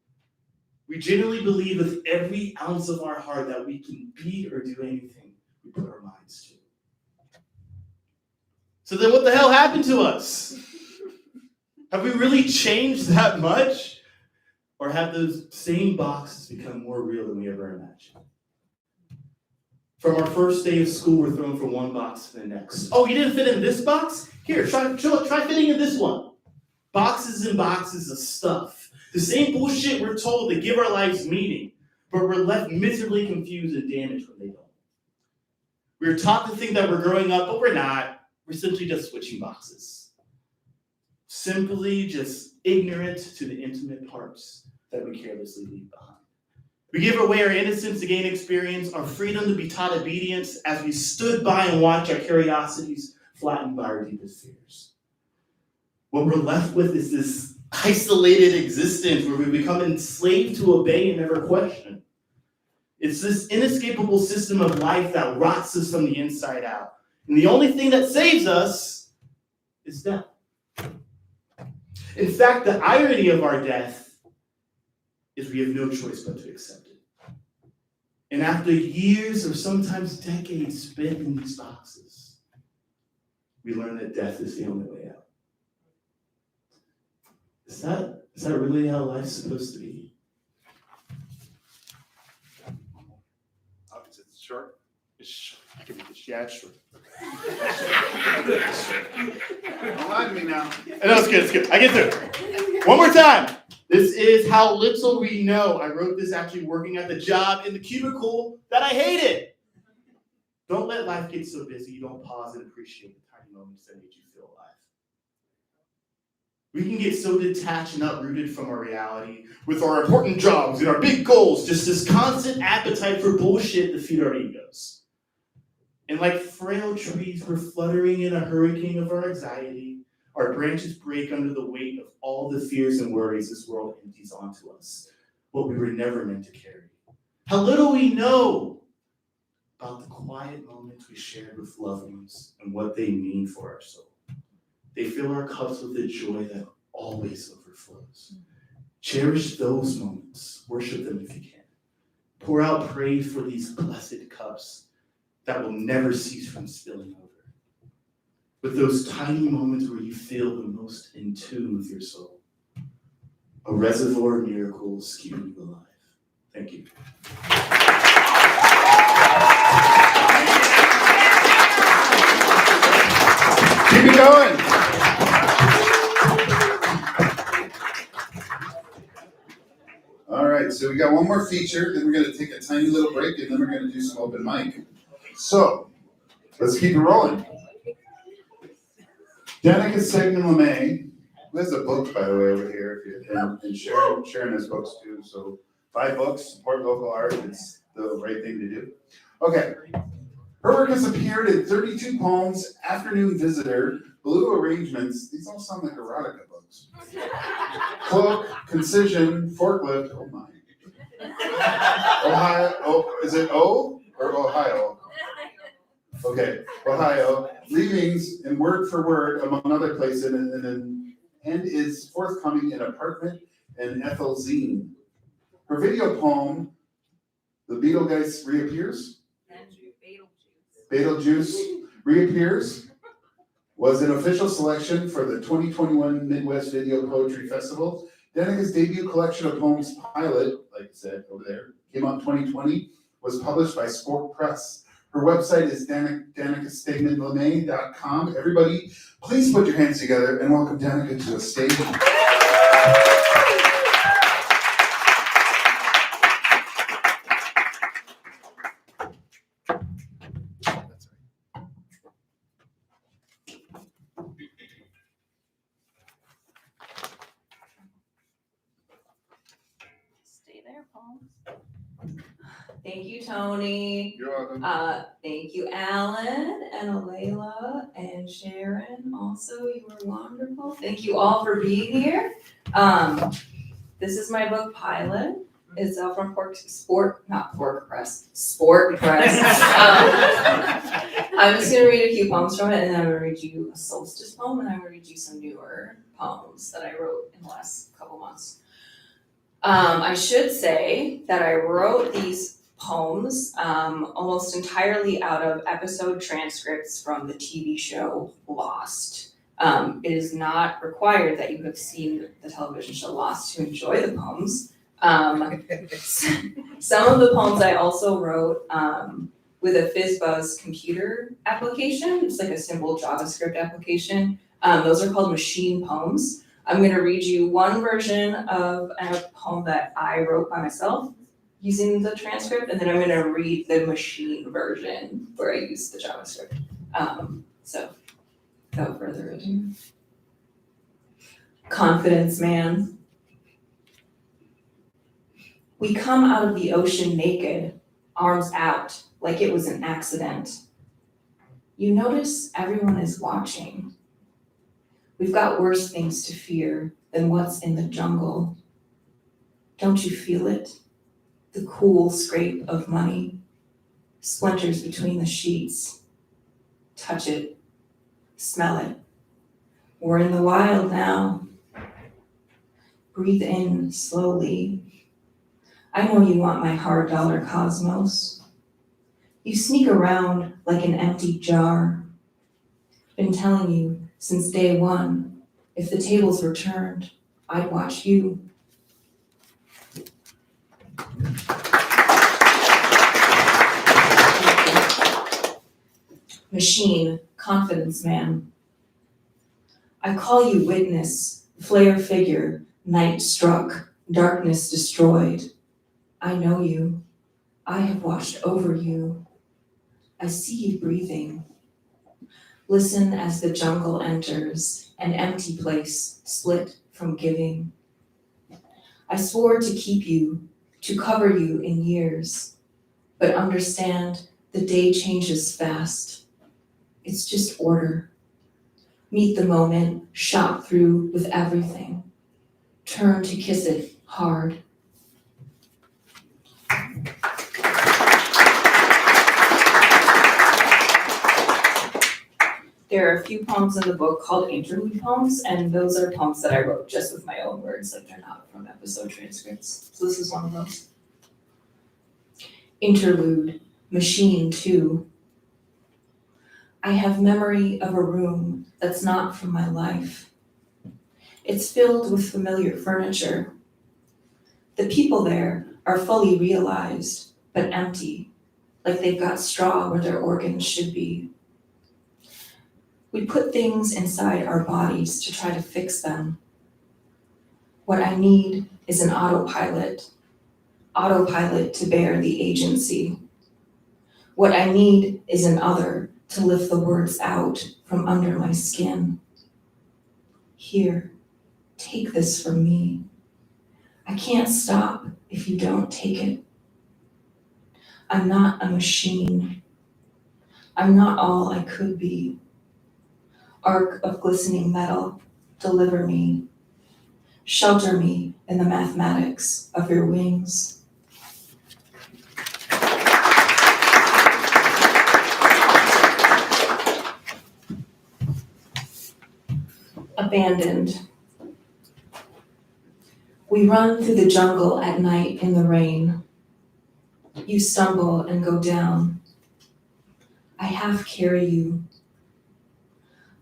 We genuinely believe with every ounce of our heart that we can be or do anything we put our minds to. So then what the hell happened to us? Have we really changed that much? Or have those same boxes become more real than we ever imagined? From our first day of school, we're thrown from one box to the next. Oh, you didn't fit in this box? Here, try fitting in this one. Boxes and boxes of stuff. The same bullshit we're told to give our lives meaning, but we're left miserably confused and damaged when they don't. We're taught to think that we're growing up, but we're not. We're simply just switching boxes. Simply just ignorant to the intimate parts that we carelessly leave behind. We give away our innocence to gain experience, our freedom to be taught obedience as we stood by and watched our curiosities flattened by our deepest fears. What we're left with is this isolated existence where we become enslaved to obey and never question. It's this inescapable system of life that rots us from the inside out. And the only thing that saves us is death. In fact, the irony of our death is we have no choice but to accept it. And after years or sometimes decades spent in these boxes, we learn that death is the only way out. Is that really how life's supposed to be? Is it short? It's short. Yeah, it's short. Don't lie to me now. No, it's good. I get through it. One more time. This is how little we know. I wrote this actually working at the job in the cubicle that I hated. Don't let life get so busy you don't pause and appreciate the tiny moments that made you feel alive. We can get so detached and uprooted from our reality with our important jobs and our big goals, just this constant appetite for bullshit to feed our egos. And like frail trees, we're fluttering in a hurricane of our anxiety. Our branches break under the weight of all the fears and worries this world empties onto us, what we were never meant to carry. How little we know about the quiet moments we shared with loved ones and what they mean for our soul. They fill our cups with a joy that always overflows. Cherish those moments. Worship them if you can. Pour out praise for these blessed cups that will never cease from spilling over. With those tiny moments where you feel the most in tune with your soul. A reservoir of miracles keeping you alive. Thank you. Keep it going. All right, so we got one more feature, then we're going to take a tiny little break, and then we're going to do some open mic. So, let's keep it rolling. Danika, Stegeman, LeMay, who has a book, by the way, over here, and Sharon has books too, so 5 books, support local art, it's the right thing to do. Okay, her work has appeared in 32 poems, Afternoon Visitor, Blue Arrangements, these all sound like erotica books. Cloak, Concision, Forklift, oh my. Ohio, oh, is it O or Ohio? Okay, Ohio, Leavings and Word for Word, among other places, and is forthcoming in Apartment and Ethel Zine. Her video poem, The Betelgeuse Reappears? Betelgeuse Reappears was an official selection for the 2021 Midwest Video Poetry Festival. Danika's debut collection of poems, Pilot, like I said over there, came out in 2020, was published by Sport Press. Her website is danikastegmanlemay.com. Everybody, please put your hands together and welcome Danika to the stage. Stay there, Paul. Thank you, Tony. You're welcome. Thank you, Alan and Alela and Sharon. Also, you were wonderful. Thank you all for being here. This is my book, Pilot. It's from Sport Press. I'm just gonna read a few poems from it, and then I'm gonna read you a solstice poem, and I'm gonna read you some newer poems that I wrote in the last couple months. I should say that I wrote these poems almost entirely out of episode transcripts from the TV show Lost. It is not required that you have seen the television show Lost to enjoy the poems. Some of the poems I also wrote with a FizzBuzz computer application. It's like a simple JavaScript application. Those are called machine poems. I'm going to read you one version of a poem that I wrote by myself using the transcript, and then I'm going to read the machine version where I use the JavaScript. So, without further ado. Confidence Man. We come out of the ocean naked, arms out, like it was an accident. You notice everyone is watching. We've got worse things to fear than what's in the jungle. Don't you feel it? The cool scrape of money, splinters between the sheets. Touch it, smell it. We're in the wild now. Breathe in slowly. I know you want my hard dollar cosmos. You sneak around like an empty jar. Been telling you since day one, if the tables were turned, I'd watch you. Machine, confidence man. I call you witness, flare figure, night struck, darkness destroyed. I know you. I have watched over you. I see you breathing. Listen as the jungle enters, an empty place split from giving. I swore to keep you, to cover you in years, but understand the day changes fast. It's just order. Meet the moment, shot through with everything. Turn to kiss it hard. There are a few poems in the book called interlude poems, and those are poems that I wrote just with my own words, like they're not from episode transcripts. So this is one of those. Interlude, machine 2. I have memory of a room that's not from my life. It's filled with familiar furniture. The people there are fully realized, but empty, like they've got straw where their organs should be. We put things inside our bodies to try to fix them. What I need is an autopilot to bear the agency. What I need is an other to lift the words out from under my skin. Here, take this from me. I can't stop if you don't take it. I'm not a machine. I'm not all I could be. Arc of glistening metal, deliver me. Shelter me in the mathematics of your wings. Abandoned. We run through the jungle at night in the rain. You stumble and go down. I half carry you.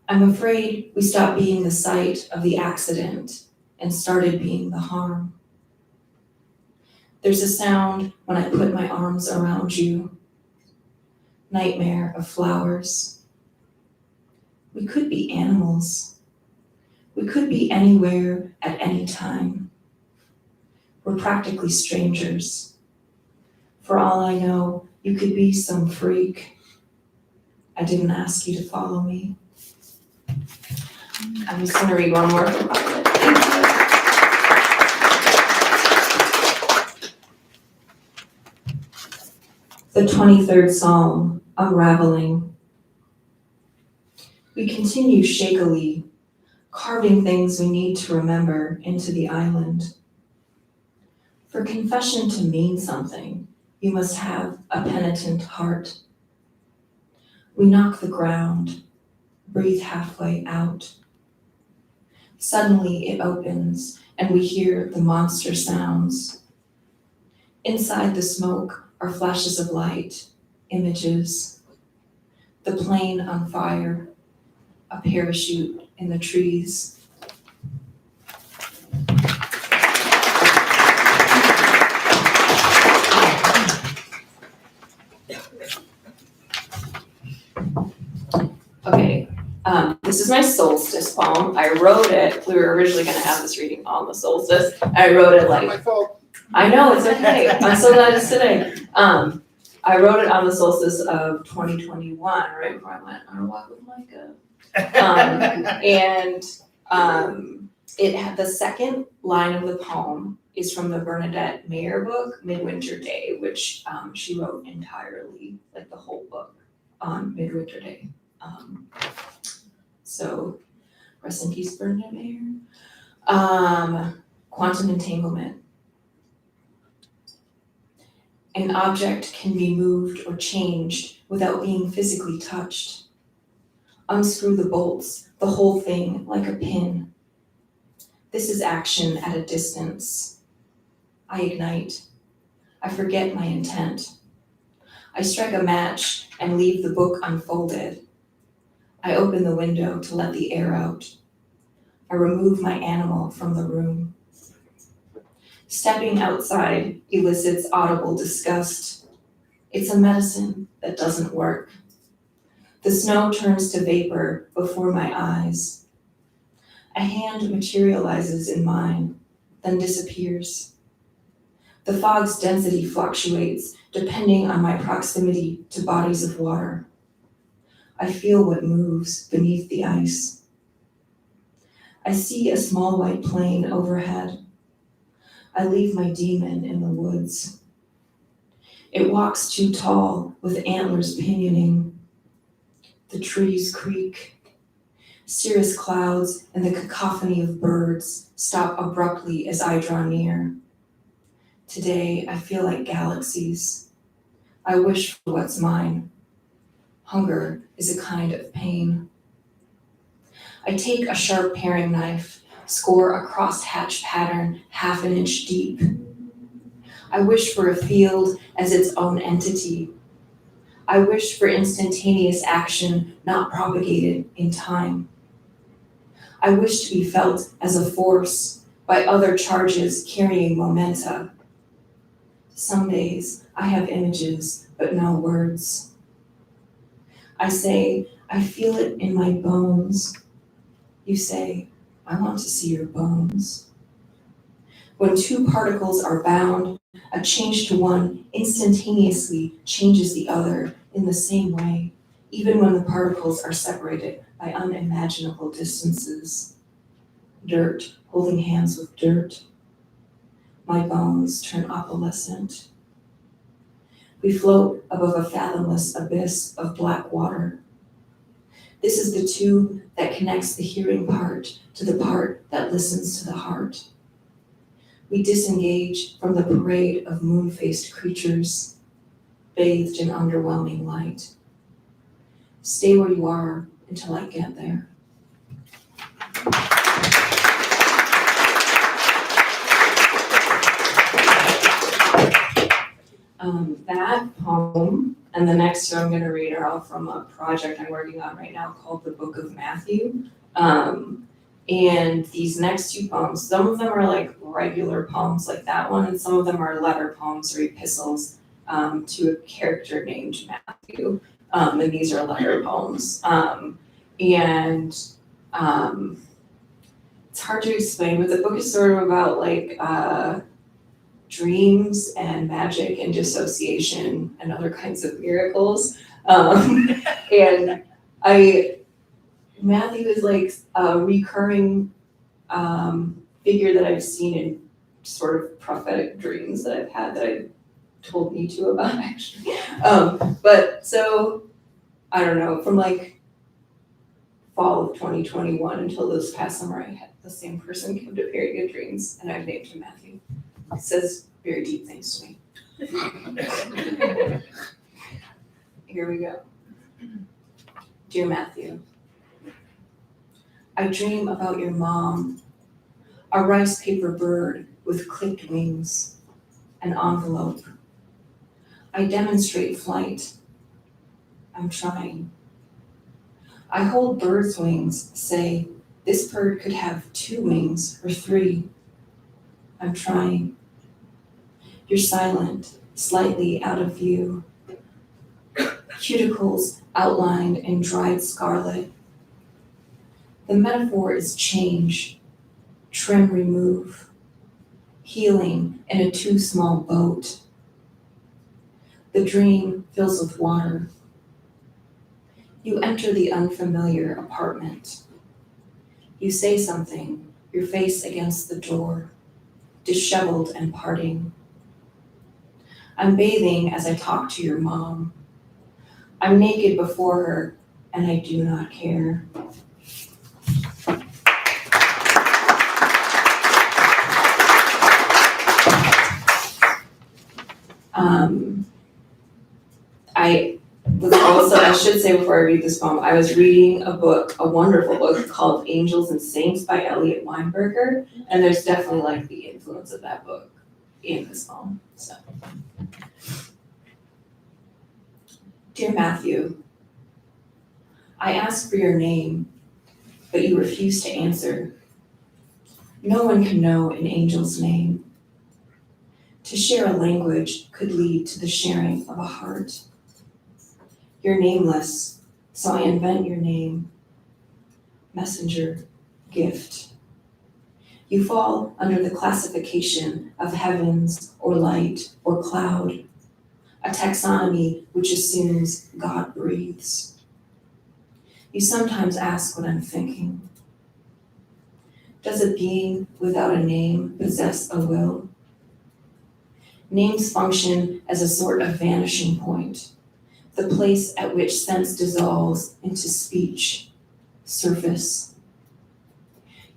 I'm afraid we stopped being the site of the accident and started being the harm. There's a sound when I put my arms around you. nightmare of flowers. We could be animals. We could be anywhere at any time. We're practically strangers. For all I know, you could be some freak. I didn't ask you to follow me. I'm just gonna read one more from Violet. The 23rd Psalm, Unraveling. We continue shakily, carving things we need to remember into the island. For confession to mean something, you must have a penitent heart. We knock the ground, breathe halfway out. Suddenly it opens and we hear the monster sounds. Inside the smoke are flashes of light, images. The plane on fire, a parachute in the trees. Okay, this is my solstice poem. I wrote it, we were originally gonna have this reading on the solstice. I wrote it My like, fault. I know, it's okay, I'm so glad it's today. I wrote it on the solstice of 2021, right before I went on a walk with Micah. It had, the second line of the poem is from the Bernadette Mayer book, Midwinter Day, which she wrote entirely, like the whole book on Midwinter Day. So rest in peace, Bernadette Mayer. Quantum entanglement. An object can be moved or changed without being physically touched. Unscrew the bolts, the whole thing, like a pin. This is action at a distance. I ignite. I forget my intent. I strike a match and leave the book unfolded. I open the window to let the air out. I remove my animal from the room. Stepping outside elicits audible disgust. It's a medicine that doesn't work. The snow turns to vapor before my eyes. A hand materializes in mine, then disappears. The fog's density fluctuates depending on my proximity to bodies of water. I feel what moves beneath the ice. I see a small white plane overhead. I leave my demon in the woods. It walks too tall with antlers pinioning. The trees creak. Cirrus clouds and the cacophony of birds stop abruptly as I draw near. Today I feel like galaxies. I wish for what's mine. Hunger is a kind of pain. I take a sharp paring knife, score a cross-hatch pattern 1/2 inch deep. I wish for a field as its own entity. I wish for instantaneous action not propagated in time. I wish to be felt as a force by other charges carrying momenta. Some days I have images but no words. I say, I feel it in my bones. You say, I want to see your bones. When two particles are bound, a change to one instantaneously changes the other in the same way, even when the particles are separated by unimaginable distances. Dirt holding hands with dirt. My bones turn opalescent. We float above a fathomless abyss of black water. This is the tube that connects the hearing part to the part that listens to the heart. We disengage from the parade of moon-faced creatures, bathed in underwhelming light. Stay where you are until I get there. That poem and the next two I'm going to read are all from a project I'm working on right now called the Book of Matthew. And these next two poems, some of them are like regular poems like that one, and some of them are letter poems or epistles to a character named Matthew. And these are letter poems. It's hard to explain, but the book is sort of about like dreams and magic and dissociation and other kinds of miracles. And Matthew is like a recurring figure that I've seen in sort of prophetic dreams that I've had that I've told me to about actually. But so I don't know, from like fall of 2021 until this past summer, I had the same person kept appearing in dreams, and I've named him Matthew. He says very deep things to me. Here we go. Dear Matthew, I dream about your mom, a rice paper bird with clipped wings, an envelope. I demonstrate flight. I'm trying. I hold bird's wings, say, this bird could have 2 wings or 3. I'm trying. You're silent, slightly out of view. Cuticles outlined in dried scarlet. The metaphor is change, trim remove, healing in a too small boat. The dream fills with water. You enter the unfamiliar apartment. You say something, your face against the door, disheveled and parting. I'm bathing as I talk to your mom. I'm naked before her, and I do not care. I should say before I read this poem, I was reading a book, a wonderful book called Angels and Saints by Elliot Weinberger, and there's definitely like the influence of that book in this poem, so. Dear Matthew, I asked for your name, but you refused to answer. No one can know an angel's name. To share a language could lead to the sharing of a heart. You're nameless, so I invent your name. Messenger, gift. You fall under the classification of heavens or light or cloud, a taxonomy which assumes God breathes. You sometimes ask what I'm thinking. Does a being without a name possess a will? Names function as a sort of vanishing point, the place at which sense dissolves into speech, surface.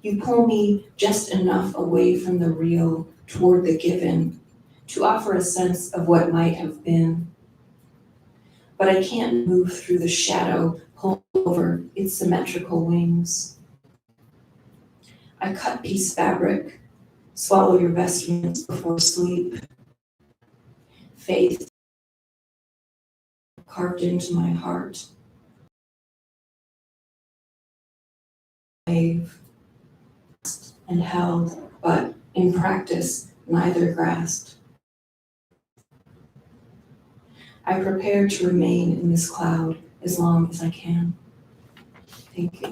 You pull me just enough away from the real toward the given to offer a sense of what might have been. But I can't move through the shadow pulled over its symmetrical wings. I cut piece fabric, swallow your vestments before sleep. Faith carved into my heart. Wave and held, but in practice, neither grasped. I prepare to remain in this cloud as long as I can. Thank you.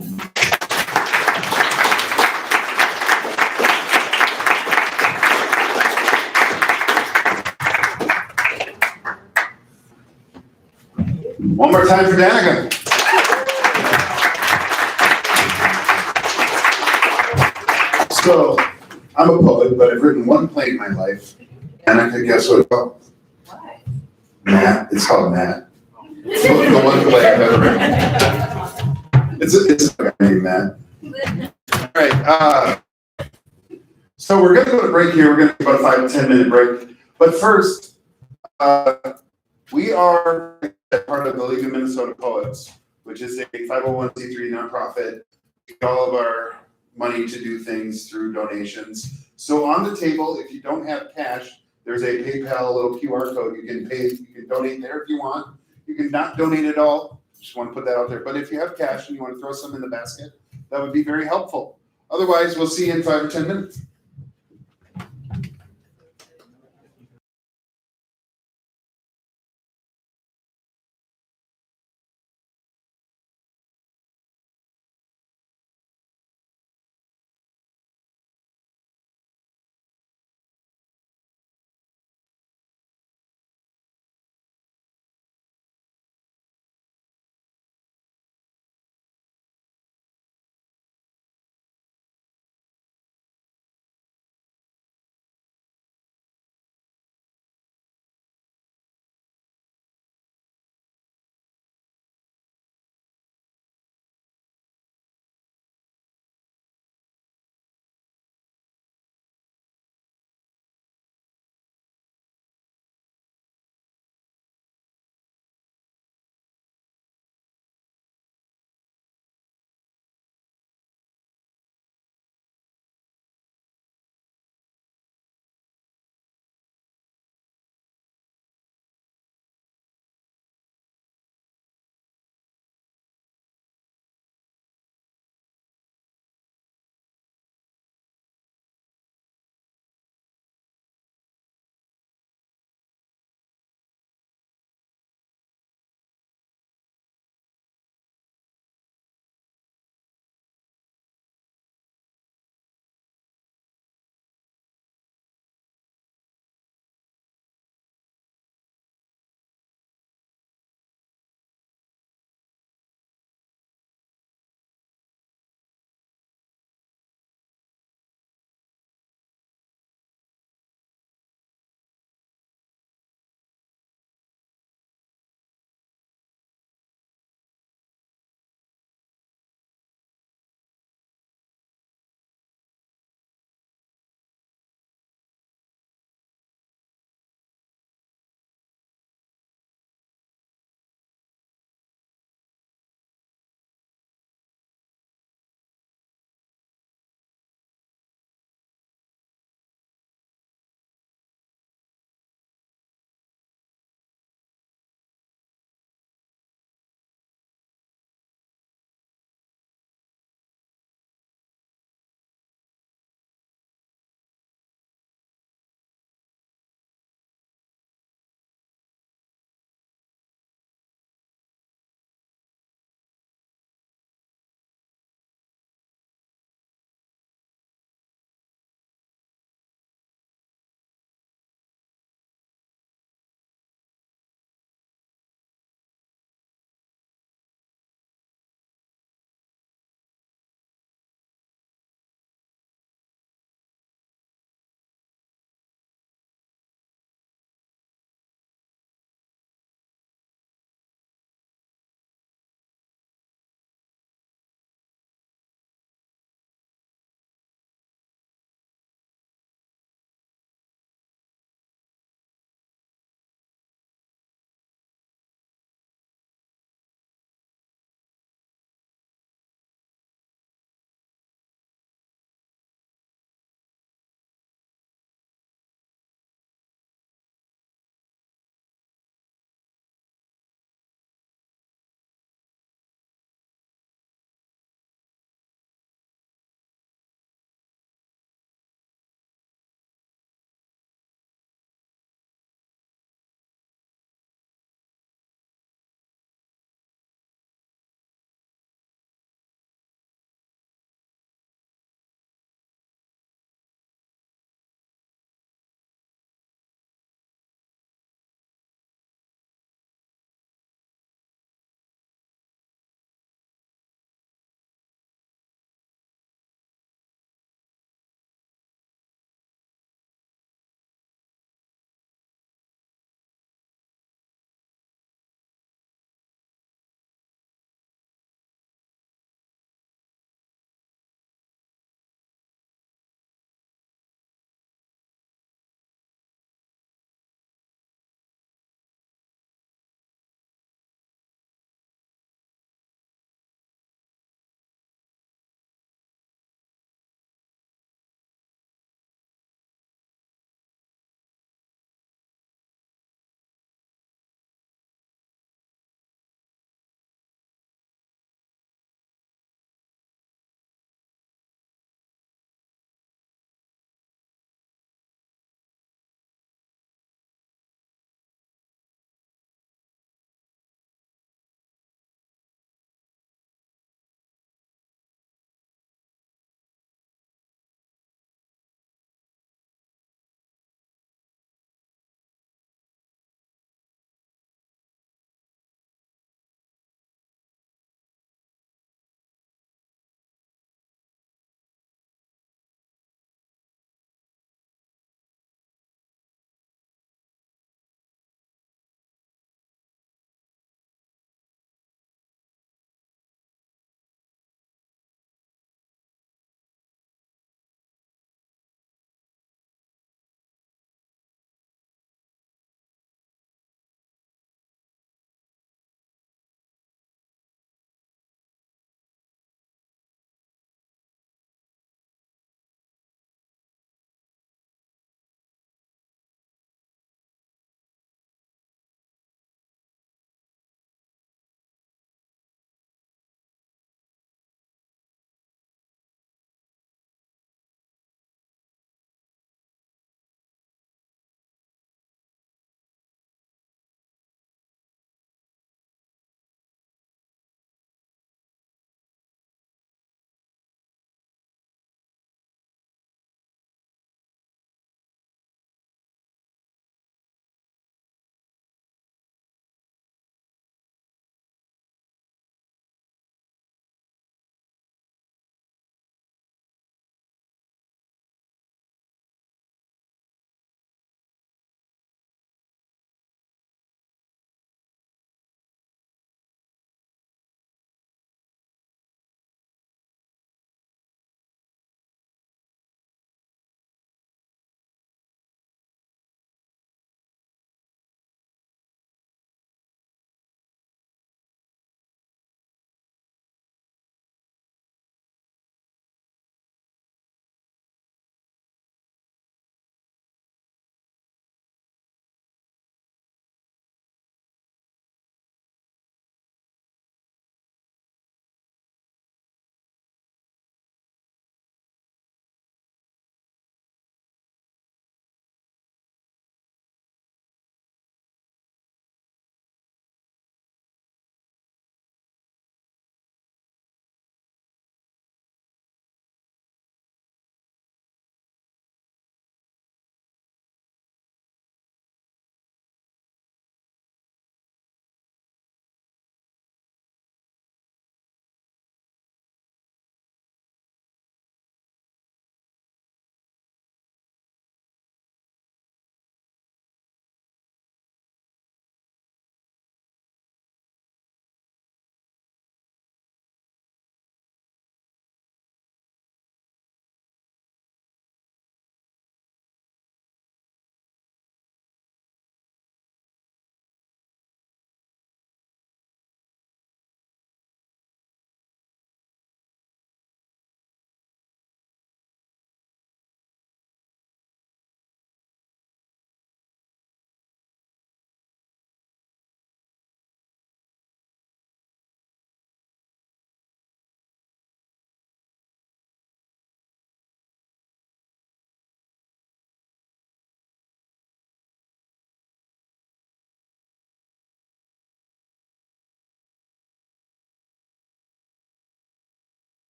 One more time for Danika. So, I'm a poet, but I've written one play in my life. Danika, guess what it's called? What? Matt. It's called Matt. It's the one play I've ever written. It's a guy named Matt. All right. So we're going to go to break here. We're going to do about a 5 to 10 minute break. But first, we are part of the League of Minnesota Poets, which is a 501c3 nonprofit. We get all of our money to do things through donations. So on the table, if you don't have cash, there's a PayPal little QR code. You can pay. You can donate there if you want. You can not donate at all. Just want to put that out there. But if you have cash and you want to throw some in the basket, that would be very helpful. Otherwise, we'll see you in 5 or 10 minutes.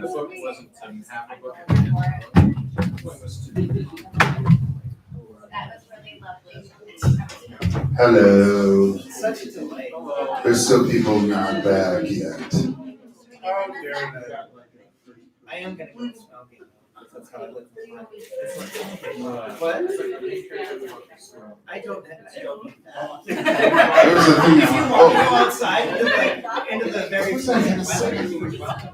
the book wasn't half a book. And the book was to That was really lovely. Hello. Such a delight. There's still people not back yet. I am gonna go smoking. That's how I live. What? I don't need that. There's a thing If you now. want to go Oh, outside into the very What's I gonna say? pleasant weather.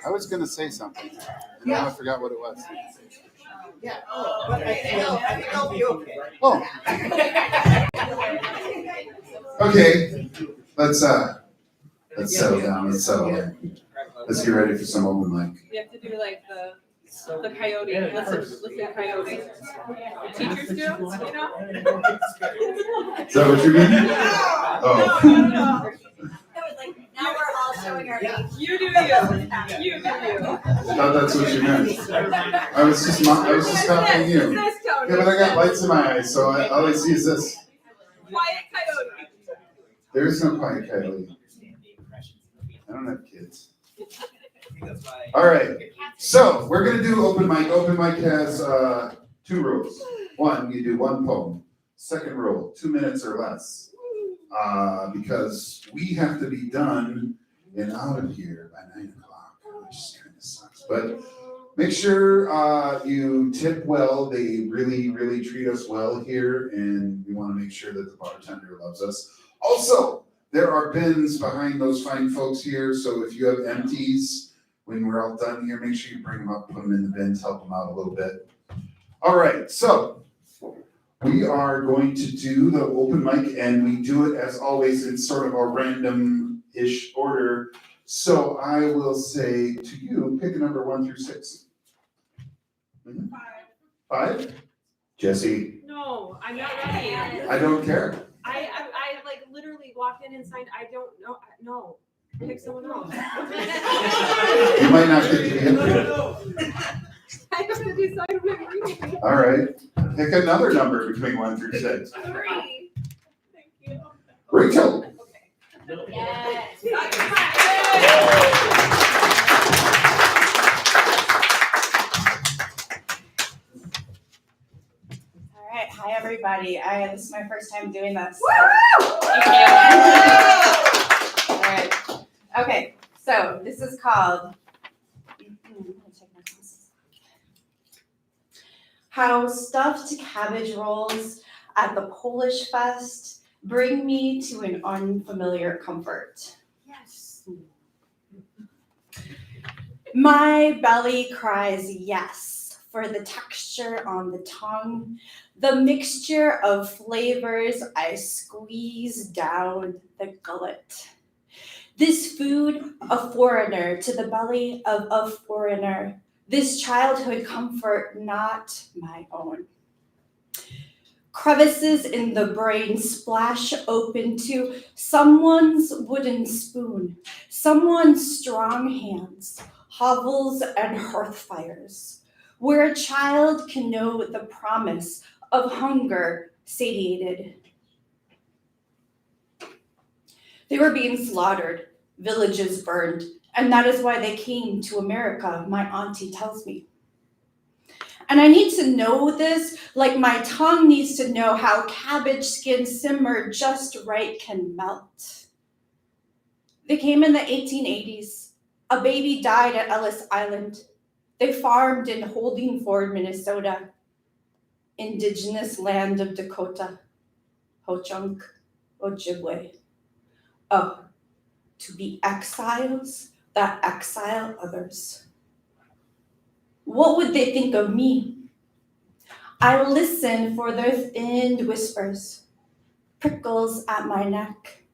I was gonna say something, and now I forgot what it was. Yeah, but I think I'll be okay. Oh. Okay, let's settle down, let's settle in. Let's get ready for some open mic. You have to do like the coyote, listen to coyote. The teachers do, you know? Is that what you mean? Oh. No. That was like, now we're all showing our age. You do you. You do you. I thought that's what you meant. I was just copying you. This Yeah, Tony. but I got lights in my eyes, so all I see is this. Quiet coyote. There is no quiet coyote. I don't have kids. All right, so we're gonna do open mic. Open mic has 2 rules. One, you do 1 poem. Second rule, 2 minutes or less. Because we have to be done and out of here by 9 o'clock, which kind of sucks. But make sure you tip well. They really, really treat us well here, and we want to make sure that the bartender loves us. Also, there are bins behind those fine folks here, so if you have empties, when we're all done here, make sure you bring them up, put them in the bins, help them out a little bit. All right, so we are going to do the open mic, and we do it as always in sort of a random-ish order. So I will say to you, pick a number 1 through 6. 5? Jesse, No, I'm not ready. I don't care. I like literally walked in and signed, I don't know, no. Pick someone else. You might not get to be in here. I have to decide what I'm reading. All right, pick another number between 1 through 6. 3. Thank you. Rachel. Yes. All right, hi everybody. This is my first time doing this. Thank All right. Okay, so this is called How Stuffed Cabbage Rolls at the Polish Fest Bring Me to an Unfamiliar Comfort. Yes. My belly cries yes for the texture on the tongue, the mixture of flavors I squeeze down the gullet. This food, a foreigner to the belly of a foreigner, this childhood comfort not my own. Crevices in the brain splash open to someone's wooden spoon, someone's strong hands, hovels and hearth fires, where a child can know the promise of hunger satiated. They were being slaughtered, villages burned, and that is why they came to America, my auntie tells me. And I need to know this, like my tongue needs to know how cabbage skin simmered just right can melt. They came in the 1880s. A baby died at Ellis Island. They farmed in Holdingford, Minnesota, indigenous land of Dakota, Ho-Chunk, Ojibwe. Oh, to be exiles that exile others. What would they think of me? I listen for their thinned whispers, prickles at my neck.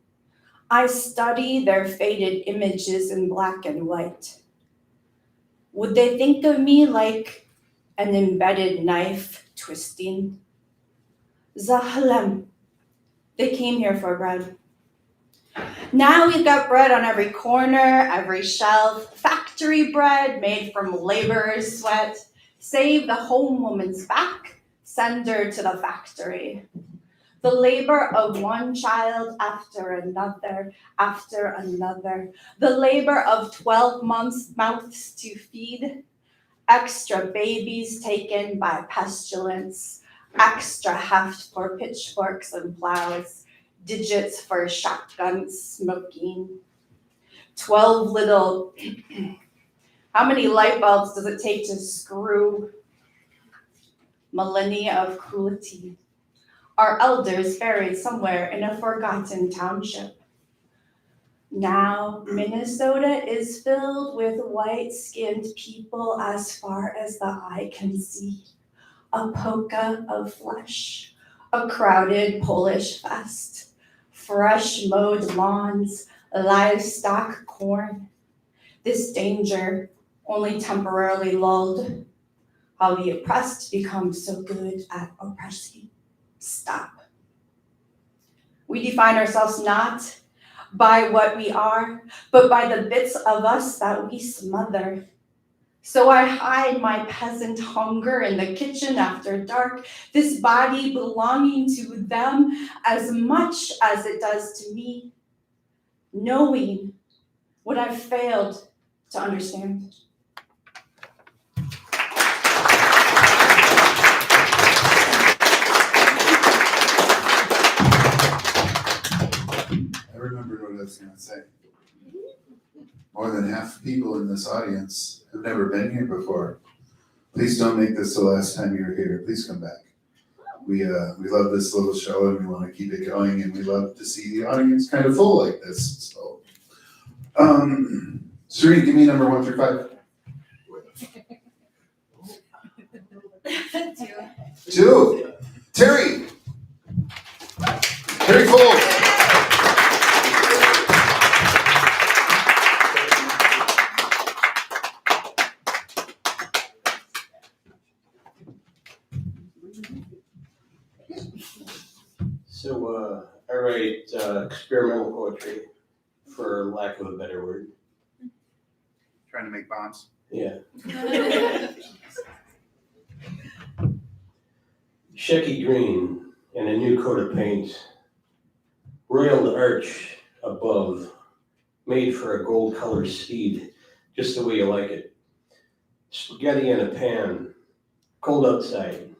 I study their faded images in black and white. Would they think of me like an embedded knife twisting? Zahalem. They came here for bread. Now we've got bread on every corner, every shelf, factory bread made from laborer's sweat. Save the home woman's back, send her to the factory. The labor of one child after another, the labor of 12 months' mouths to feed, extra babies taken by pestilence, extra heft for pitchforks and plows, digits for shotguns smoking, 12 little, how many light bulbs does it take to screw? Millennia of cruelty. Our elders buried somewhere in a forgotten township. Now Minnesota is filled with white-skinned people as far as the eye can see. A polka of flesh, a crowded Polish fest, fresh mowed lawns, livestock corn. This danger only temporarily lulled. How the oppressed become so good at oppressing. Stop. We define ourselves not by what we are, but by the bits of us that we smother. So I hide my peasant hunger in the kitchen after dark, this body belonging to them as much as it does to me, knowing what I've failed to understand. I remembered what I was gonna say. More than half the people in this audience have never been here before. Please don't make this the last time you're here. Please come back. We love this little show and we want to keep it going, and we love to see the audience kind of full like this. So, Serene, give me number 1 through 5. 2. Terry. Terry Cole. So I write experimental poetry, for lack of a better word. Trying to make bombs. Yeah. Shecky green and a new coat of paint. Royal arch above, made for a gold color steed, just the way you like it. Spaghetti in a pan, cold outside.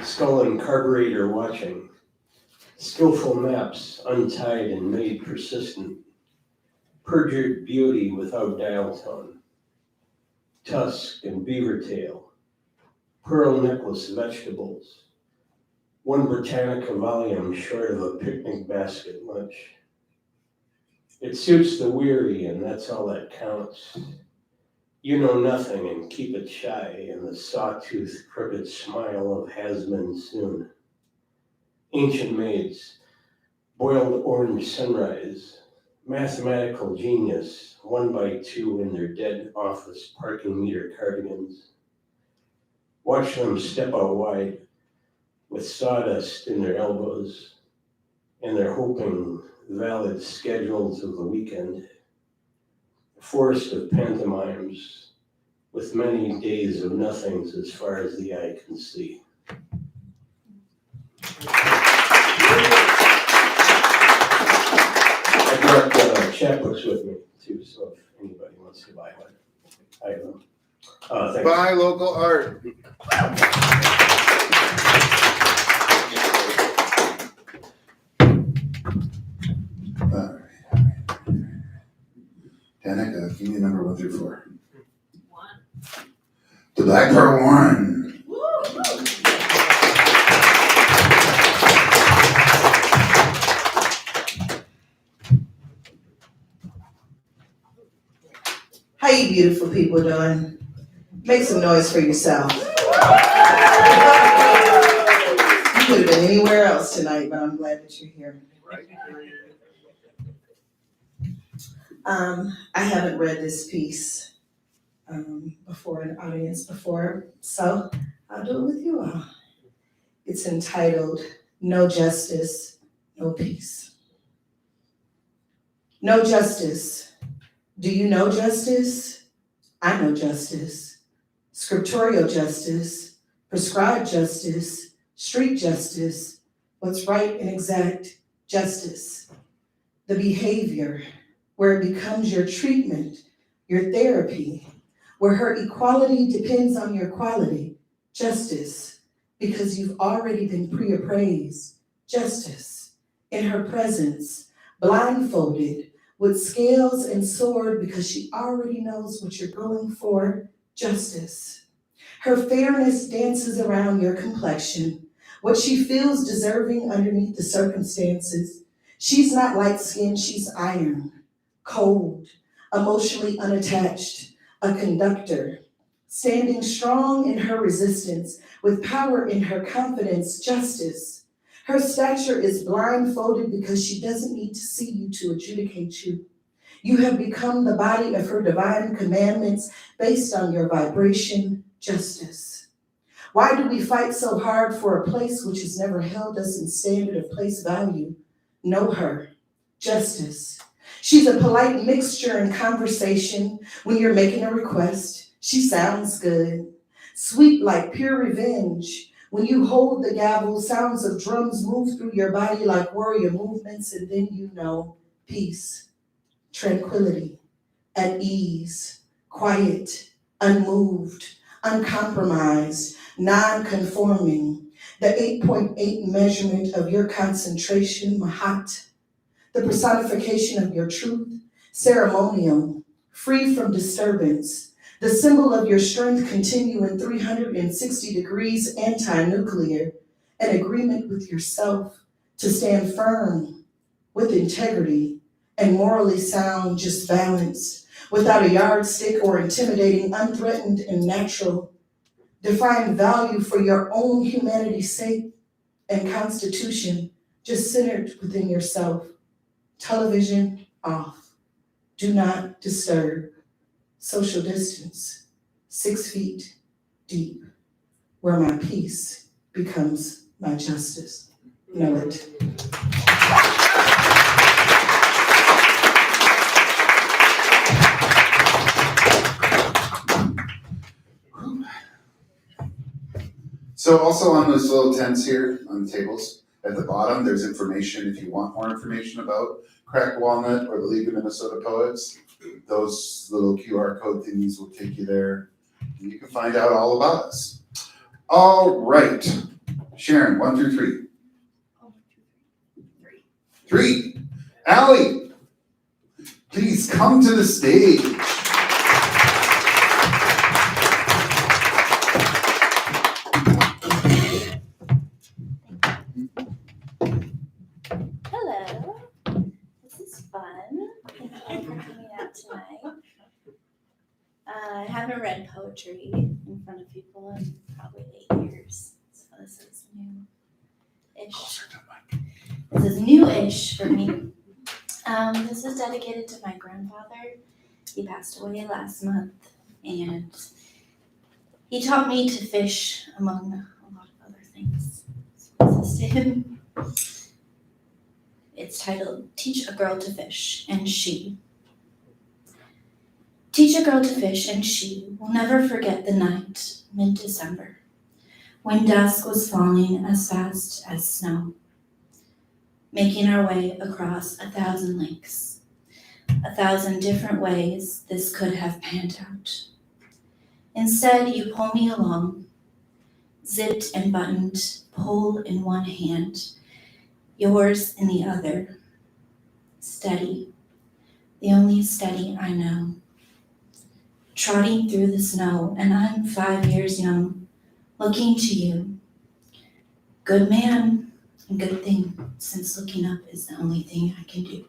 Skull and carburetor watching. Skillful maps untied and made persistent. Perjured beauty without dial tone. Tusk and beaver tail. Pearl necklace vegetables. 1 Britannica volume short of a picnic basket lunch. It suits the weary, and that's all that counts. You know nothing and keep it shy, and the sawtooth crooked smile of has-been soon. Ancient maids, boiled orange sunrise, mathematical genius, 1 by 2 in their dead office parking meter cardigans. Watch them step out wide, with sawdust in their elbows, and they're hoping valid schedules of the weekend. A forest of pantomimes, with many days of nothings as far as the eye can see. I brought chapbooks with me too, so if anybody wants to buy one, I have them. Thanks. Buy local art. Danika, give me number 1 through 4. 1. The Black Pearl 1. How you beautiful people doing? Make some noise for yourself. You could have been anywhere else tonight, but I'm glad that you're here. I haven't read this piece before an audience before, so I'll do it with you all. It's entitled, No Justice, No Peace. No justice. Do you know justice? I know justice. Scriptorial justice, prescribed justice, street justice, what's right and exact, justice. The behavior, where it becomes your treatment, your therapy, where her equality depends on your quality, justice, because you've already been pre-appraised, justice, in her presence, blindfolded, with scales and sword, because she already knows what you're going for, justice. Her fairness dances around your complexion, what she feels deserving underneath the circumstances. She's not light-skinned, she's iron, cold, emotionally unattached, a conductor, standing strong in her resistance, with power in her confidence, justice. Her stature is blindfolded because she doesn't need to see you to adjudicate you. You have become the body of her divine commandments based on your vibration, justice. Why do we fight so hard for a place which has never held us in standard of place value? Know her, justice. She's a polite mixture in conversation when you're making a request. She sounds good, sweet like pure revenge. When you hold the gavel, sounds of drums move through your body like warrior movements, and then you know peace, tranquility, at ease, quiet, unmoved, uncompromised, non-conforming. The 8.8 measurement of your concentration, Mahat, the personification of your truth, ceremonial, free from disturbance, the symbol of your strength continuing 360 degrees anti-nuclear, an agreement with yourself to stand firm with integrity and morally sound, just balanced, without a yardstick or intimidating, unthreatened and natural. Define value for your own humanity's sake and constitution, just centered within yourself. Television off. Do not disturb. Social distance. 6 feet deep, where my peace becomes my justice. Know it. So also on those little tents here on the tables at the bottom, there's information if you want more information about Cracked Walnut or the League of Minnesota Poets. Those little QR code thingies will take you there. And you can find out all about us. All right. Sharon, 1 through 3. 3. Allie, please come to the stage. Hello, this is fun. Thank you for coming out tonight. I haven't read poetry in front of people in probably 8 years, so this is new-ish. This is new-ish for me. This is dedicated to my grandfather. He passed away last month, and he taught me to fish, among a lot of other things. So this is to him. It's titled, Teach a Girl to Fish, and She. Teach a girl to fish, and she will never forget the night, mid-December, when dusk was falling as fast as snow, making our way across 1,000 lakes, 1,000 different ways this could have panned out. Instead, you pull me along, zipped and buttoned, pole in one hand, yours in the other, steady, the only steady I know. Trotting through the snow, and I'm 5 years young, looking to you. Good man, and good thing, since looking up is the only thing I can do.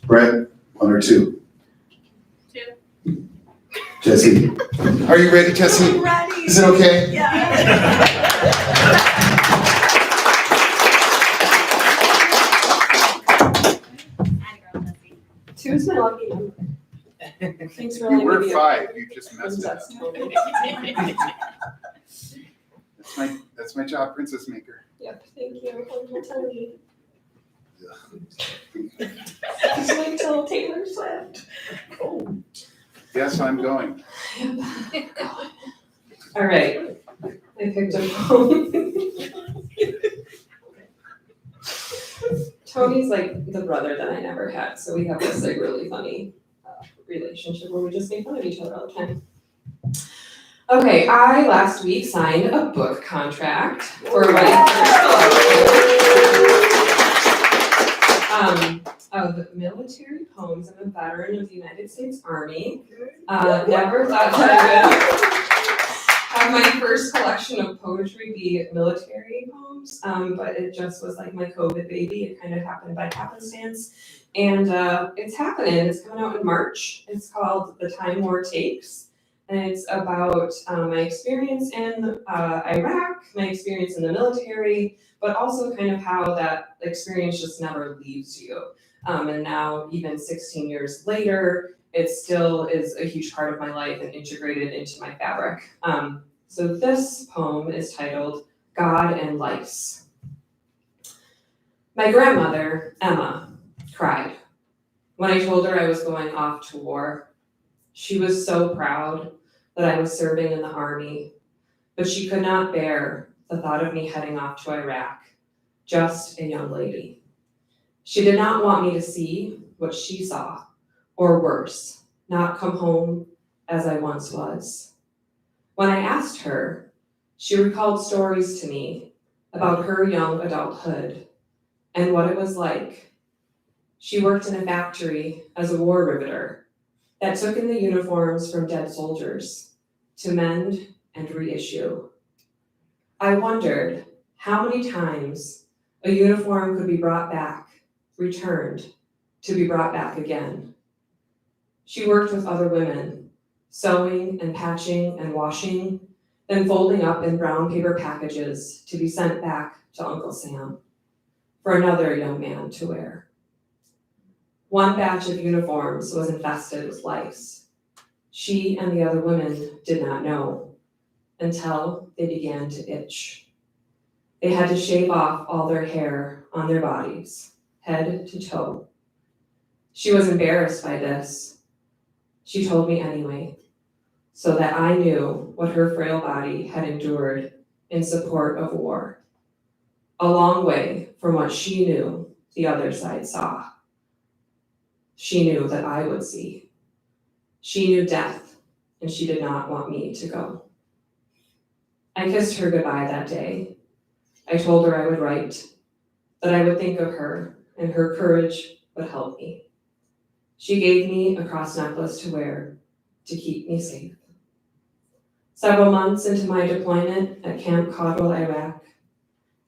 Brett, 1 or 2? 2. Jesse, are you ready, Jesse? I'm ready. Is it okay? Yeah. Two's my lucky number. Thanks for You letting were me be 5, you just messed it up. Yep, That's my job, princess maker. thank you. Thank you for telling me. Just wait till Taylor Swift. Yes, I'm going. All right, I picked a poem. Tony's like the brother that I never had, so we have this like really funny relationship where we just make fun of each other all the time. Okay, I last week signed a book contract for my of military poems. I'm a veteran of the United States Army. Never thought that I would have my first collection of poetry be military poems, but it just was like my COVID baby. It kind of happened by happenstance. And it's happening. It's coming out in March. It's called The Time War Takes. And it's about my experience in Iraq, my experience in the military, but also kind of how that experience just never leaves you. And now, even 16 years later, it still is a huge part of my life and integrated into my fabric. So this poem is titled God and Lice. My grandmother, Emma, cried when I told her I was going off to war. She was so proud that I was serving in the army, but she could not bear the thought of me heading off to Iraq, just a young lady. She did not want me to see what she saw, or worse, not come home as I once was. When I asked her, she recalled stories to me about her young adulthood and what it was like. She worked in a factory as a war riveter that took in the uniforms from dead soldiers to mend and reissue. I wondered how many times a uniform could be brought back, returned, to be brought back again. She worked with other women, sewing and patching and washing, then folding up in brown paper packages to be sent back to Uncle Sam for another young man to wear. One batch of uniforms was infested with lice. She and the other women did not know until they began to itch. They had to shave off all their hair on their bodies, head to toe. She was embarrassed by this. She told me anyway, so that I knew what her frail body had endured in support of war. A long way from what she knew the other side saw. She knew that I would see. She knew death, and she did not want me to go. I kissed her goodbye that day. I told her I would write, that I would think of her, and her courage would help me. She gave me a cross necklace to wear to keep me safe. Several months into my deployment at Camp Caldwell, Iraq,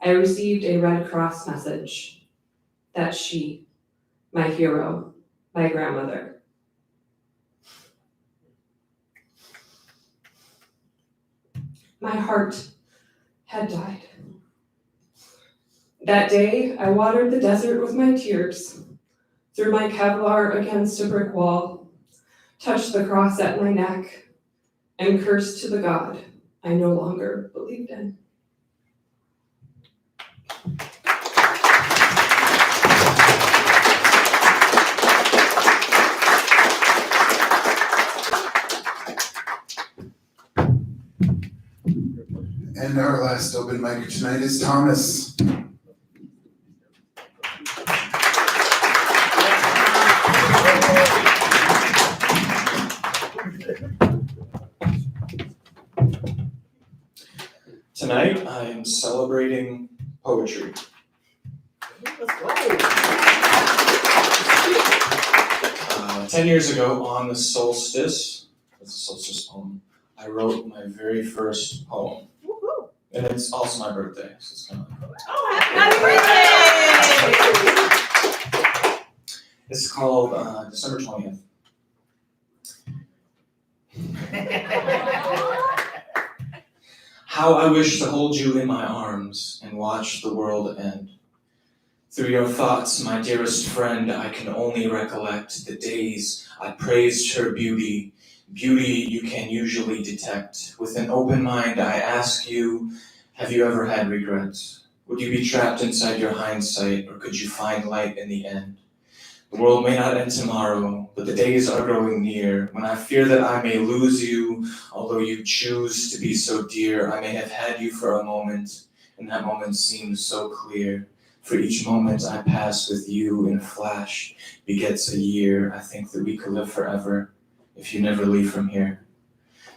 I received a Red Cross message that she, my hero, my grandmother, my heart had died. That day, I watered the desert with my tears, threw my Kevlar against a brick wall, touched the cross at my neck, and cursed to the God I no longer believed in. And our last open mic tonight is Thomas. Tonight, I am celebrating poetry. 10 years ago, on the solstice, that's a solstice poem, I wrote my very first poem. And it's also my birthday, so it's kind of like Happy birthday! It's called December 20th. How I wish to hold you in my arms and watch the world end. Through your thoughts, my dearest friend, I can only recollect the days I praised her beauty, beauty you can usually detect. With an open mind, I ask you, have you ever had regrets? Would you be trapped inside your hindsight, or could you find light in the end? The world may not end tomorrow, but the days are growing near, when I fear that I may lose you, although you choose to be so dear. I may have had you for a moment, and that moment seems so clear. For each moment I pass with you in a flash begets a year. I think that we could live forever if you never leave from here.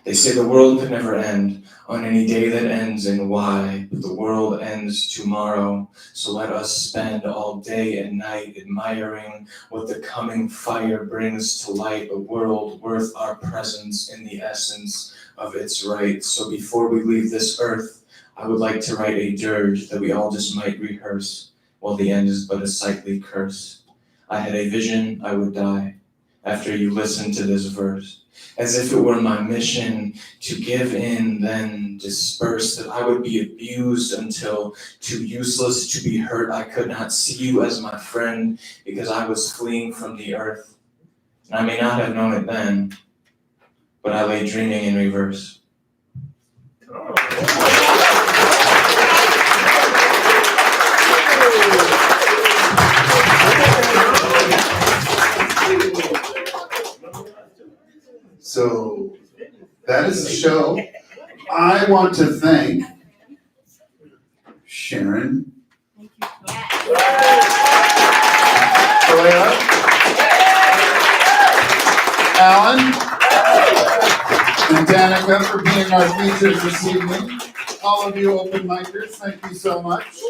They say the world could never end on any day that ends in Y, but the world ends tomorrow. So let us spend all day and night admiring what the coming fire brings to light, a world worth our presence in the essence of its right. So before we leave this earth, I would like to write a dirge that we all just might rehearse, while the end is but a sightly curse. I had a vision I would die after you listened to this verse, as if it were my mission to give in, then disperse, that I would be abused until too useless to be hurt. I could not see you as my friend because I was fleeing from the earth. And I may not have known it then, but I lay dreaming in reverse. So that is the show. I want to thank Sharon, Alela, Alan, and Danika for being our features this evening. All of you open micers, thank you so much.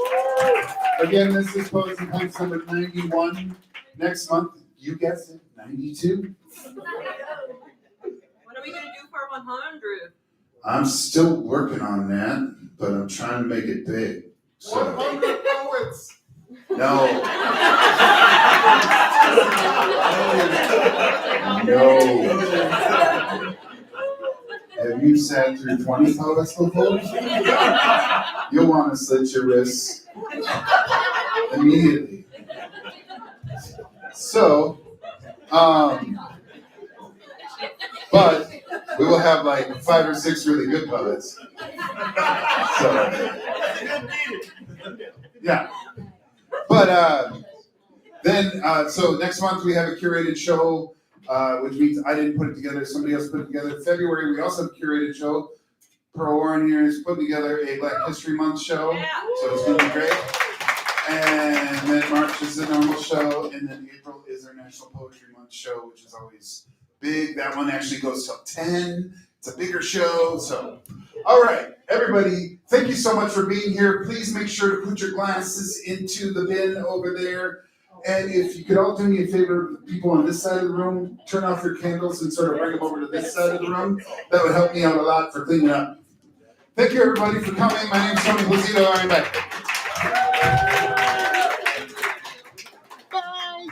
Again, this is Poets and Pints number 91. Next month, you guessed it, 92. What are we gonna do for 100? I'm still working on that, but I'm trying to make it big. So 100 poets. no. No. Have you sat through 20 poets before? You'll want to slit your wrists immediately. So, but we will have like 5 or 6 really good poets. So, yeah. But so next month we have a curated show, which means I didn't put it together, somebody else put it together. February we also have a curated show. Pearl Warren here is putting together a Black History Month show, so it's going to be great. And then March is the normal show, and then April is our National Poetry Month show, which is always big. That one actually goes till 10. It's a bigger show. So, all right, everybody, thank you so much for being here. Please make sure to put your glasses into the bin over there. And if you could all do me a favor, people on this side of the room, turn off your candles and sort of bring them over to this side of the room. That would help me out a lot for cleaning up. Thank you, everybody, for coming. My name is Tony Plocido. I'm back. Bye.